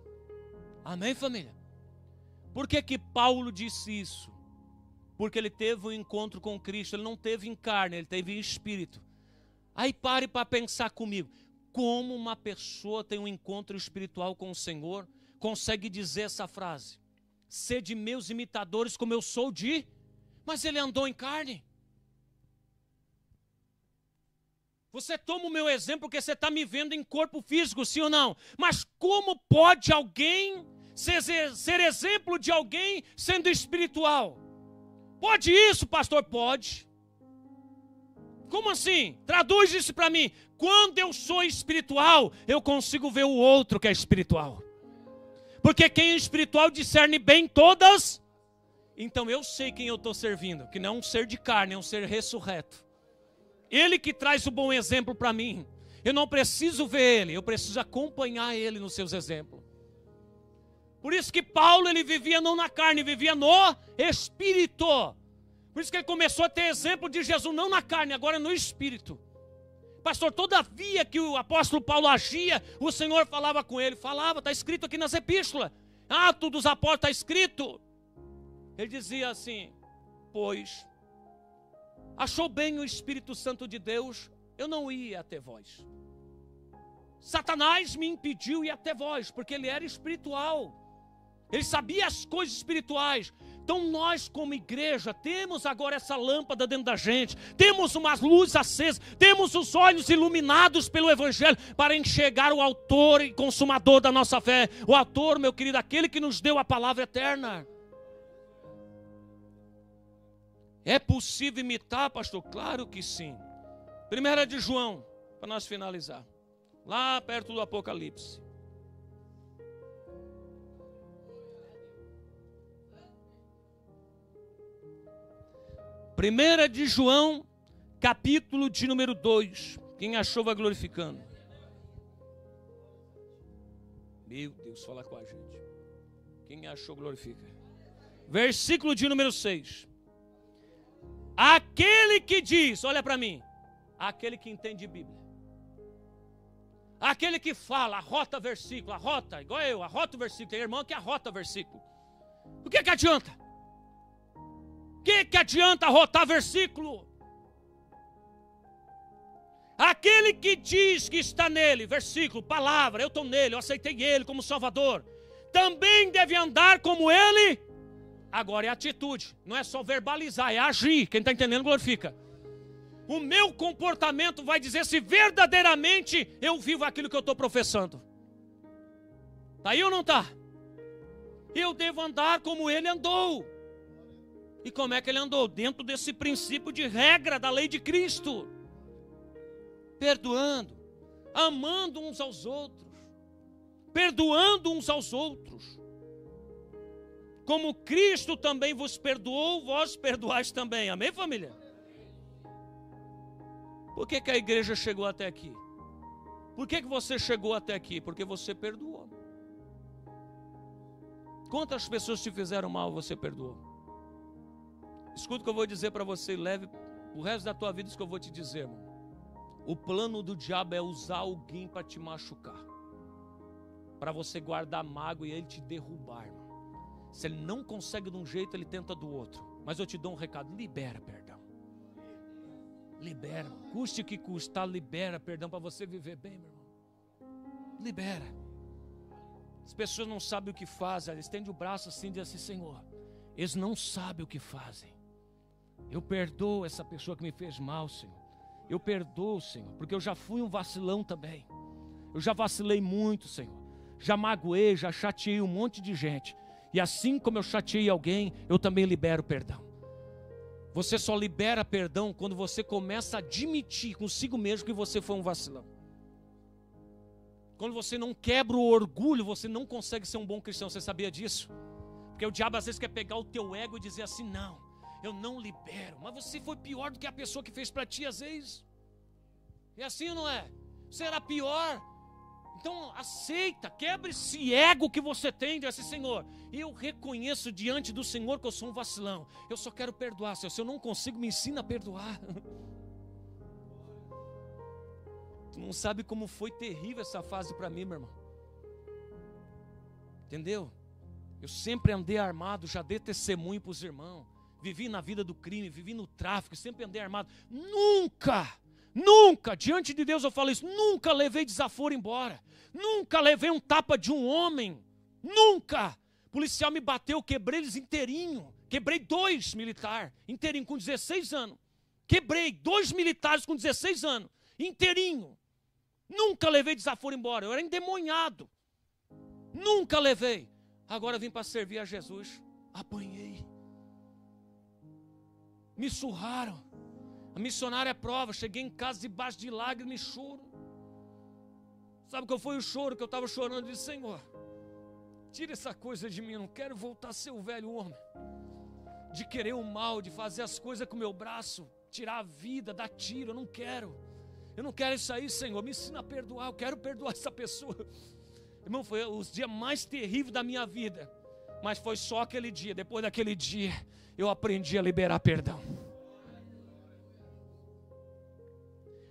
Amém, família? Por que que Paulo disse isso? Porque ele teve um encontro com Cristo. Ele não teve em carne, ele teve em espírito. Aí pare para pensar comigo. Como uma pessoa tem um encontro espiritual com o Senhor, consegue dizer essa frase? Sede meus imitadores como eu sou de... Mas ele andou em carne. Você toma o meu exemplo porque você está me vendo em corpo físico, sim ou não? Mas como pode alguém ser exemplo de alguém sendo espiritual? Pode isso, pastor? Pode. Como assim? Traduz isso para mim. Quando eu sou espiritual, eu consigo ver o outro que é espiritual. Porque quem é espiritual discerne bem todas. Então eu sei quem eu estou servindo, que não é um ser de carne, é um ser ressurreto. Ele que traz o bom exemplo para mim. Eu não preciso ver ele, eu preciso acompanhar ele nos seus exemplos. Por isso que Paulo, ele vivia não na carne, vivia no espírito. Por isso que ele começou a ter exemplo de Jesus não na carne, agora no espírito. Pastor, todavia que o apóstolo Paulo agia, o Senhor falava com ele, falava, está escrito aqui nas epístolas. Atos dos Apóstolos está escrito. Ele dizia assim: pois achou bem o Espírito Santo de Deus, eu não ia até vós. Satanás me impediu ir até vós, porque ele era espiritual. Ele sabia as coisas espirituais. Então nós como igreja temos agora essa lâmpada dentro da gente. Temos umas luzes acesas. Temos os olhos iluminados pelo Evangelho para enxergar o autor e consumador da nossa fé. O autor, meu querido, aquele que nos deu a palavra eterna. É possível imitar, pastor? Claro que sim. 1 de João, para nós finalizar. Lá perto do Apocalipse. 1 de João, capítulo de número 2. Quem achou vai glorificando. Meu Deus, fala com a gente. Quem achou glorifica. Versículo de número 6. Aquele que diz, olha para mim, aquele que entende Bíblia. Aquele que fala, arrota versículo, arrota, igual eu, arrota o versículo. Tem irmão que arrota versículo. O que adianta? O que adianta arrotar versículo? Aquele que diz que está nele, versículo, palavra, eu estou nele, eu aceitei ele como Salvador, também deve andar como ele. Agora é atitude, não é só verbalizar, é agir. Quem está entendendo glorifica. O meu comportamento vai dizer se verdadeiramente eu vivo aquilo que eu estou professando. Está aí ou não está? Eu devo andar como ele andou. E como é que ele andou? Dentro desse princípio de regra da lei de Cristo. Perdoando, amando uns aos outros, perdoando uns aos outros. Como Cristo também vos perdoou, vós perdoais também. Amém, família? Por que a igreja chegou até aqui? Por que você chegou até aqui? Porque você perdoou. Quantas pessoas te fizeram mal, você perdoou? Escuta o que eu vou dizer para você e leve o resto da tua vida isso que eu vou te dizer, irmão. O plano do diabo é usar alguém para te machucar, para você guardar mágoa e ele te derrubar, irmão. Se ele não consegue de um jeito, ele tenta do outro. Mas eu te dou um recado, libera perdão. Libera, custe o que custar, libera perdão para você viver bem, meu irmão. Libera. As pessoas não sabem o que fazem, eles estendem o braço assim e dizem assim: Senhor, eles não sabem o que fazem. Eu perdoo essa pessoa que me fez mal, Senhor. Eu perdoo, Senhor, porque eu já fui um vacilão também. Eu já vacilei muito, Senhor. Já magoei, já chateei um monte de gente. E assim como eu chateei alguém, eu também libero perdão. Você só libera perdão quando você começa a admitir consigo mesmo que você foi um vacilão. Quando você não quebra o orgulho, você não consegue ser um bom cristão. Você sabia disso? Porque o diabo às vezes quer pegar o teu ego e dizer assim: não, eu não libero. Mas você foi pior do que a pessoa que fez para ti às vezes. É assim ou não é? Você era pior. Então aceita, quebra esse ego que você tem, diz assim: Senhor, eu reconheço diante do Senhor que eu sou um vacilão. Eu só quero perdoar, Senhor. Se eu não consigo, me ensina a perdoar. Tu não sabe como foi terrível essa fase para mim, meu irmão. Entendeu? Eu sempre andei armado, já dei testemunho para os irmãos. Vivi na vida do crime, vivi no tráfico, sempre andei armado. Nunca, diante de Deus eu falo isso, nunca levei desaforo embora. Nunca levei um tapa de um homem. Nunca. O policial me bateu, quebrei eles inteirinho. Quebrei 2 militares, inteirinho, com 16 anos. Quebrei 2 militares com 16 anos, inteirinho. Nunca levei desaforo embora, eu era endemoniado. Nunca levei. Agora vim para servir a Jesus. Apanhei. Me surraram. A missionária é prova. Cheguei em casa debaixo de lágrimas e choro. Sabe qual foi o choro que eu estava chorando? Eu disse: Senhor, tira essa coisa de mim. Eu não quero voltar a ser o velho homem de querer o mal, de fazer as coisas com o meu braço, tirar a vida, dar tiro. Eu não quero. Eu não quero isso aí, Senhor. Me ensina a perdoar. Eu quero perdoar essa pessoa. Irmão, foi os dias mais terríveis da minha vida. Mas foi só aquele dia. Depois daquele dia, eu aprendi a liberar perdão.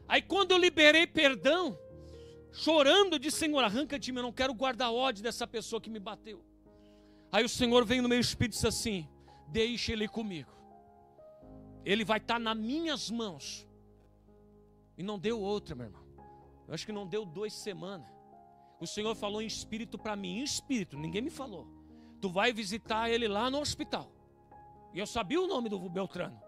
Aí quando eu liberei perdão, chorando, eu disse: Senhor, arranca de mim, eu não quero guardar ódio dessa pessoa que me bateu. Aí o Senhor veio no meu espírito e disse assim: deixa ele comigo, ele vai estar nas minhas mãos. E não deu outra, meu irmão. Eu acho que não deu 2 semanas. O Senhor falou em espírito para mim, em espírito, ninguém me falou: tu vai visitar ele lá no hospital. E eu sabia o nome do Beltrano.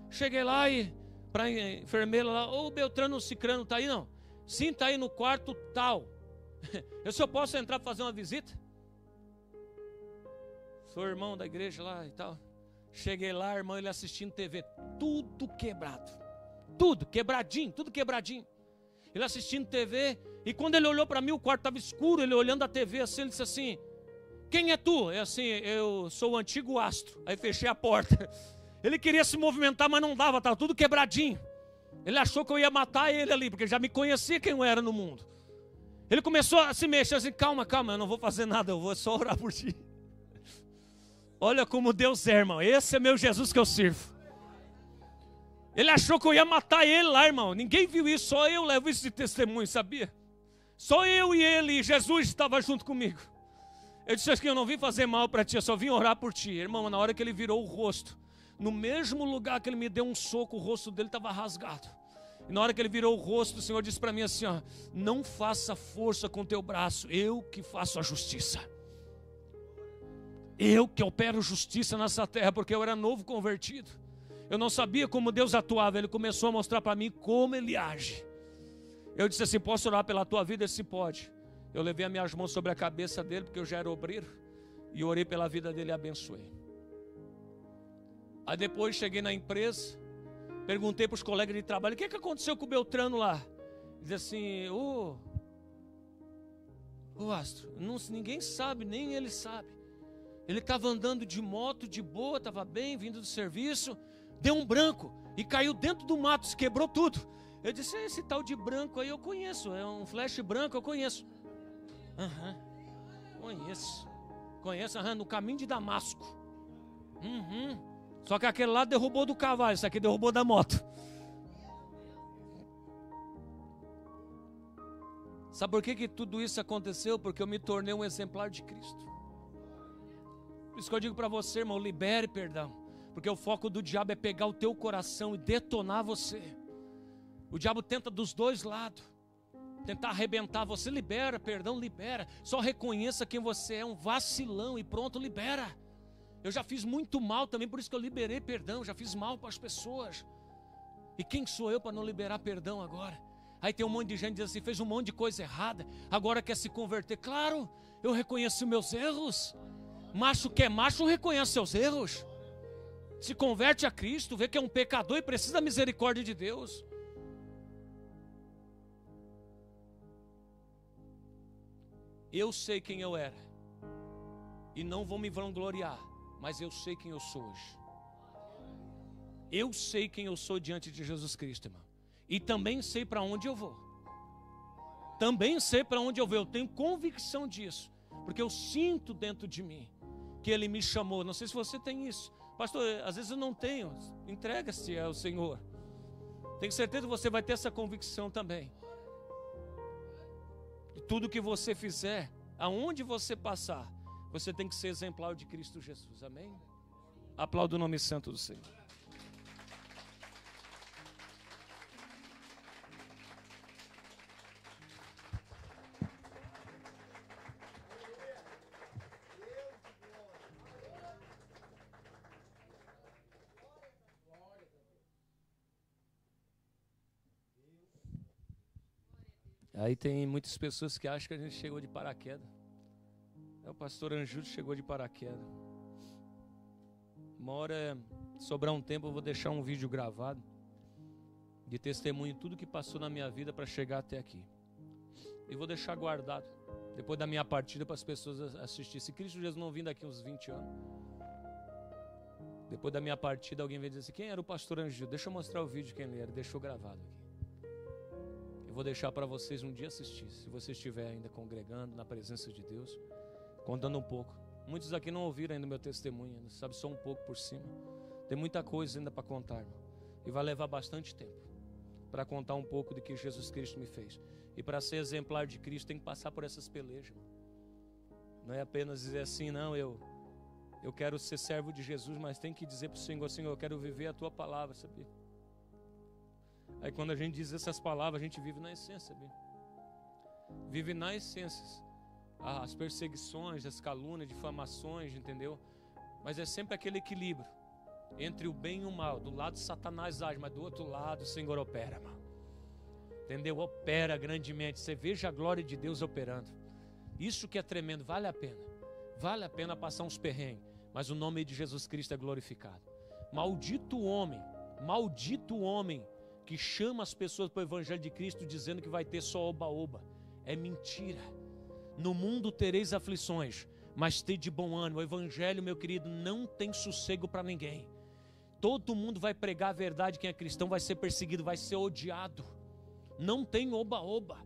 Cheguei lá e para a enfermeira lá: ô Beltrano Cicrano, tá aí não? Sim, tá aí no quarto tal. Eu só posso entrar para fazer uma visita? Sou irmão da igreja lá e tal. Cheguei lá, irmão, ele assistindo TV, tudo quebrado, tudo quebradinho, tudo quebradinho. Ele assistindo TV, e quando ele olhou para mim, o quarto estava escuro, ele olhando a TV assim, ele disse assim: quem é tu? É assim: eu sou o antigo astro. Aí fechei a porta. Ele queria se movimentar, mas não dava, estava tudo quebradinho. Ele achou que eu ia matar ele ali, porque já me conhecia quem eu era no mundo. Ele começou a se mexer assim: calma, calma, eu não vou fazer nada, eu vou só orar por ti. Olha como Deus é, irmão. Esse é meu Jesus que eu sirvo. Ele achou que eu ia matar ele lá, irmão. Ninguém viu isso, só eu levo isso de testemunho, sabia? Só eu e ele, e Jesus estava junto comigo. Eu disse assim: eu não vim fazer mal para ti, eu só vim orar por ti. Irmão, na hora que ele virou o rosto, no mesmo lugar que ele me deu um soco, o rosto dele estava rasgado. E na hora que ele virou o rosto, o Senhor disse para mim assim: ó, não faça força com o teu braço, eu que faço a justiça. Eu que opero justiça nessa terra, porque eu era novo convertido. Eu não sabia como Deus atuava. Ele começou a mostrar para mim como Ele age. Eu disse assim: posso orar pela tua vida? Ele disse: pode. Eu levei as minhas mãos sobre a cabeça dele, porque eu já era obreiro, e orei pela vida dele e abençoei. Aí depois cheguei na empresa, perguntei para os colegas de trabalho: o que aconteceu com o Beltrano lá? Diz assim: ô Astro, ninguém sabe, nem ele sabe. Ele estava andando de moto, de boa, estava bem, vindo do serviço, deu um branco e caiu dentro do mato, se quebrou tudo. Eu disse: esse tal de branco aí eu conheço, é um flash branco, eu conheço. Conheço, no caminho de Damasco. Só que aquele lá derrubou do cavalo, esse aqui derrubou da moto. Sabe por que tudo isso aconteceu? Porque eu me tornei um exemplar de Cristo. Por isso que eu digo para você, irmão, libere perdão. Porque o foco do diabo é pegar o teu coração e detonar você. O diabo tenta dos dois lados, tentar arrebentar você. Libera perdão, libera. Só reconheça quem você é, um vacilão, e pronto, libera. Eu já fiz muito mal também, por isso que eu liberei perdão. Já fiz mal para as pessoas. E quem sou eu para não liberar perdão agora? Aí tem um monte de gente que diz assim: fez um monte de coisa errada, agora quer se converter. Claro, eu reconheço meus erros. Macho que é macho reconhece seus erros, se converte a Cristo, vê que é um pecador e precisa da misericórdia de Deus. Eu sei quem eu era e não vou me vangloriar, mas eu sei quem eu sou hoje. Eu sei quem eu sou diante de Jesus Cristo, irmão. E também sei para onde eu vou. Também sei para onde eu vou. Eu tenho convicção disso, porque eu sinto dentro de mim que Ele me chamou. Não sei se você tem isso. Pastor, às vezes eu não tenho. Entrega-se ao Senhor. Tenho certeza que você vai ter essa convicção também. E tudo que você fizer, aonde você passar, você tem que ser exemplar de Cristo Jesus. Amém? Aplauda o nome santo do Senhor. Aí tem muitas pessoas que acham que a gente chegou de paraquedas. O pastor Anjúlio chegou de paraquedas. Uma hora, sobrar um tempo, eu vou deixar um vídeo gravado de testemunho, tudo que passou na minha vida para chegar até aqui. E vou deixar guardado, depois da minha partida, para as pessoas assistirem. Se Cristo Jesus não vir daqui uns 20 anos, depois da minha partida, alguém vai dizer assim: quem era o pastor Anjúlio? Deixa eu mostrar o vídeo quem ele era. Deixou gravado aqui. Eu vou deixar para vocês um dia assistir, se você estiver ainda congregando na presença de Deus, contando um pouco. Muitos aqui não ouviram ainda o meu testemunho, sabe, só um pouco por cima. Tem muita coisa ainda para contar, irmão. E vai levar bastante tempo para contar um pouco do que Jesus Cristo me fez. E para ser exemplar de Cristo tem que passar por essas pelejas, irmão. Não é apenas dizer assim: não, eu Eu quero ser servo de Jesus, mas tem que dizer para o Senhor, Senhor, eu quero viver a tua palavra, sabia? Aí quando a gente diz essas palavras, a gente vive na essência, sabia? Vive na essência. As perseguições, as calúnias, difamações, entendeu? Mas é sempre aquele equilíbrio entre o bem e o mal. Do lado Satanás age, mas do outro lado o Senhor opera, irmão. Entendeu? Opera grandemente. Você veja a glória de Deus operando. Isso que é tremendo, vale a pena. Vale a pena passar uns perrengues, mas o nome de Jesus Cristo é glorificado. Maldito o homem que chama as pessoas para o Evangelho de Cristo dizendo que vai ter só oba-oba. É mentira. No mundo tereis aflições, mas tede bom ânimo. O Evangelho, meu querido, não tem sossego para ninguém. Todo mundo vai pregar a verdade. Quem é cristão vai ser perseguido, vai ser odiado. Não tem oba-oba.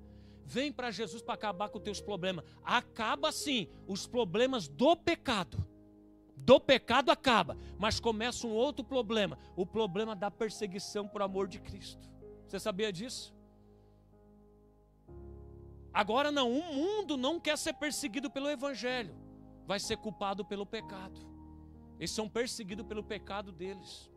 Vem para Jesus para acabar com os teus problemas. Acaba sim os problemas do pecado. Do pecado acaba, mas começa um outro problema. O problema da perseguição por amor de Cristo. Você sabia disso? Agora não, o mundo não quer ser perseguido pelo Evangelho. Vai ser culpado pelo pecado. Eles são perseguidos pelo pecado deles,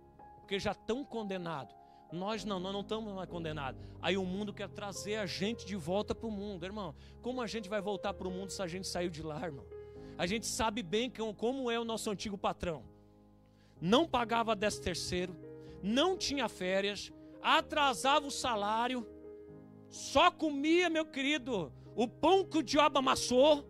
porque já estão condenados. Nós não estamos mais condenados. Aí o mundo quer trazer a gente de volta para o mundo. Irmão, como a gente vai voltar para o mundo se a gente saiu de lá, irmão? A gente sabe bem como é o nosso antigo patrão. Não pagava 13º, não tinha férias, atrasava o salário, só comia, meu querido, o pão que o diabo amassou.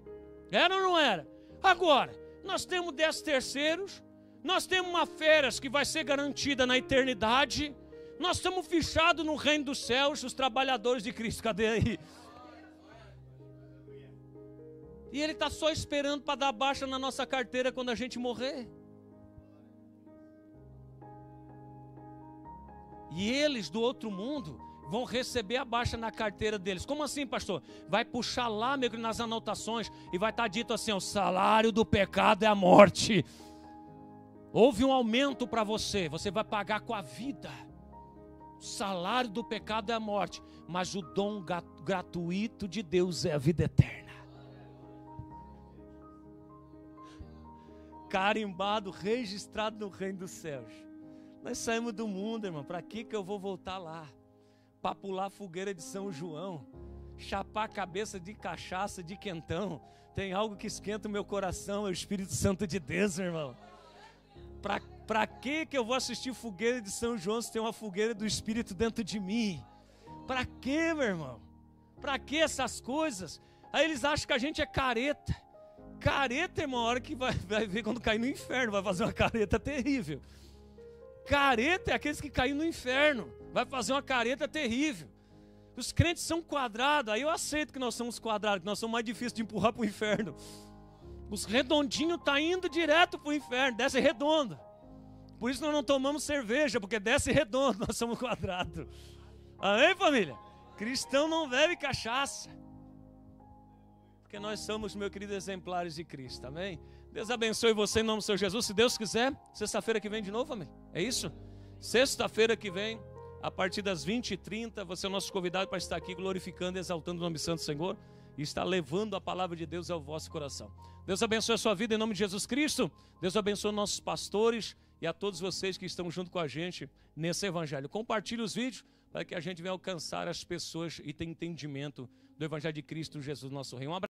Era ou não era? Agora, nós temos 13º, nós temos uma férias que vai ser garantida na eternidade, nós estamos fechados no reino dos céus, os trabalhadores de Cristo, cadê aí? E Ele está só esperando para dar baixa na nossa carteira quando a gente morrer. E eles do outro mundo vão receber a baixa na carteira deles. Como assim, pastor? Vai puxar lá, meu querido, nas anotações e vai estar dito assim: o salário do pecado é a morte. Houve um aumento para você, você vai pagar com a vida. O salário do pecado é a morte, mas o dom gratuito de Deus é a vida eterna. Carimbado, registrado no reino dos céus. Nós saímos do mundo, irmão. Para que eu vou voltar lá? Para pular a fogueira de São João, chapar a cabeça de cachaça, de quentão. Tem algo que esquenta o meu coração, é o Espírito Santo de Deus, meu irmão. Para que eu vou assistir fogueira de São João se tem uma fogueira do Espírito dentro de mim? Para que, meu irmão? Para que essas coisas? Aí eles acham que a gente é careta. Careta, irmão, a hora que vai ver quando cair no inferno, vai fazer uma careta terrível. Careta é aqueles que caem no inferno, vai fazer uma careta terrível. Os crentes são quadrados, aí eu aceito que nós somos quadrados, que nós somos mais difíceis de empurrar para o inferno. Os redondinhos estão indo direto para o inferno, desce redondo. Por isso nós não tomamos cerveja, porque desce redondo, nós somos quadrados. Amém, família? Cristão não bebe cachaça. Porque nós somos, meu querido, exemplares de Cristo, amém? Deus abençoe você em nome do Senhor Jesus. Se Deus quiser, sexta-feira que vem de novo, amém? É isso? Sexta-feira que vem, a partir das 20h30, você é o nosso convidado para estar aqui glorificando e exaltando o nome santo do Senhor e estar levando a palavra de Deus ao vosso coração. Deus abençoe a sua vida em nome de Jesus Cristo. Deus abençoe nossos pastores e a todos vocês que estão junto com a gente nesse evangelho. Compartilhe os vídeos para que a gente venha alcançar as pessoas e tenha entendimento do evangelho de Cristo Jesus, nosso Rei. Um abraço.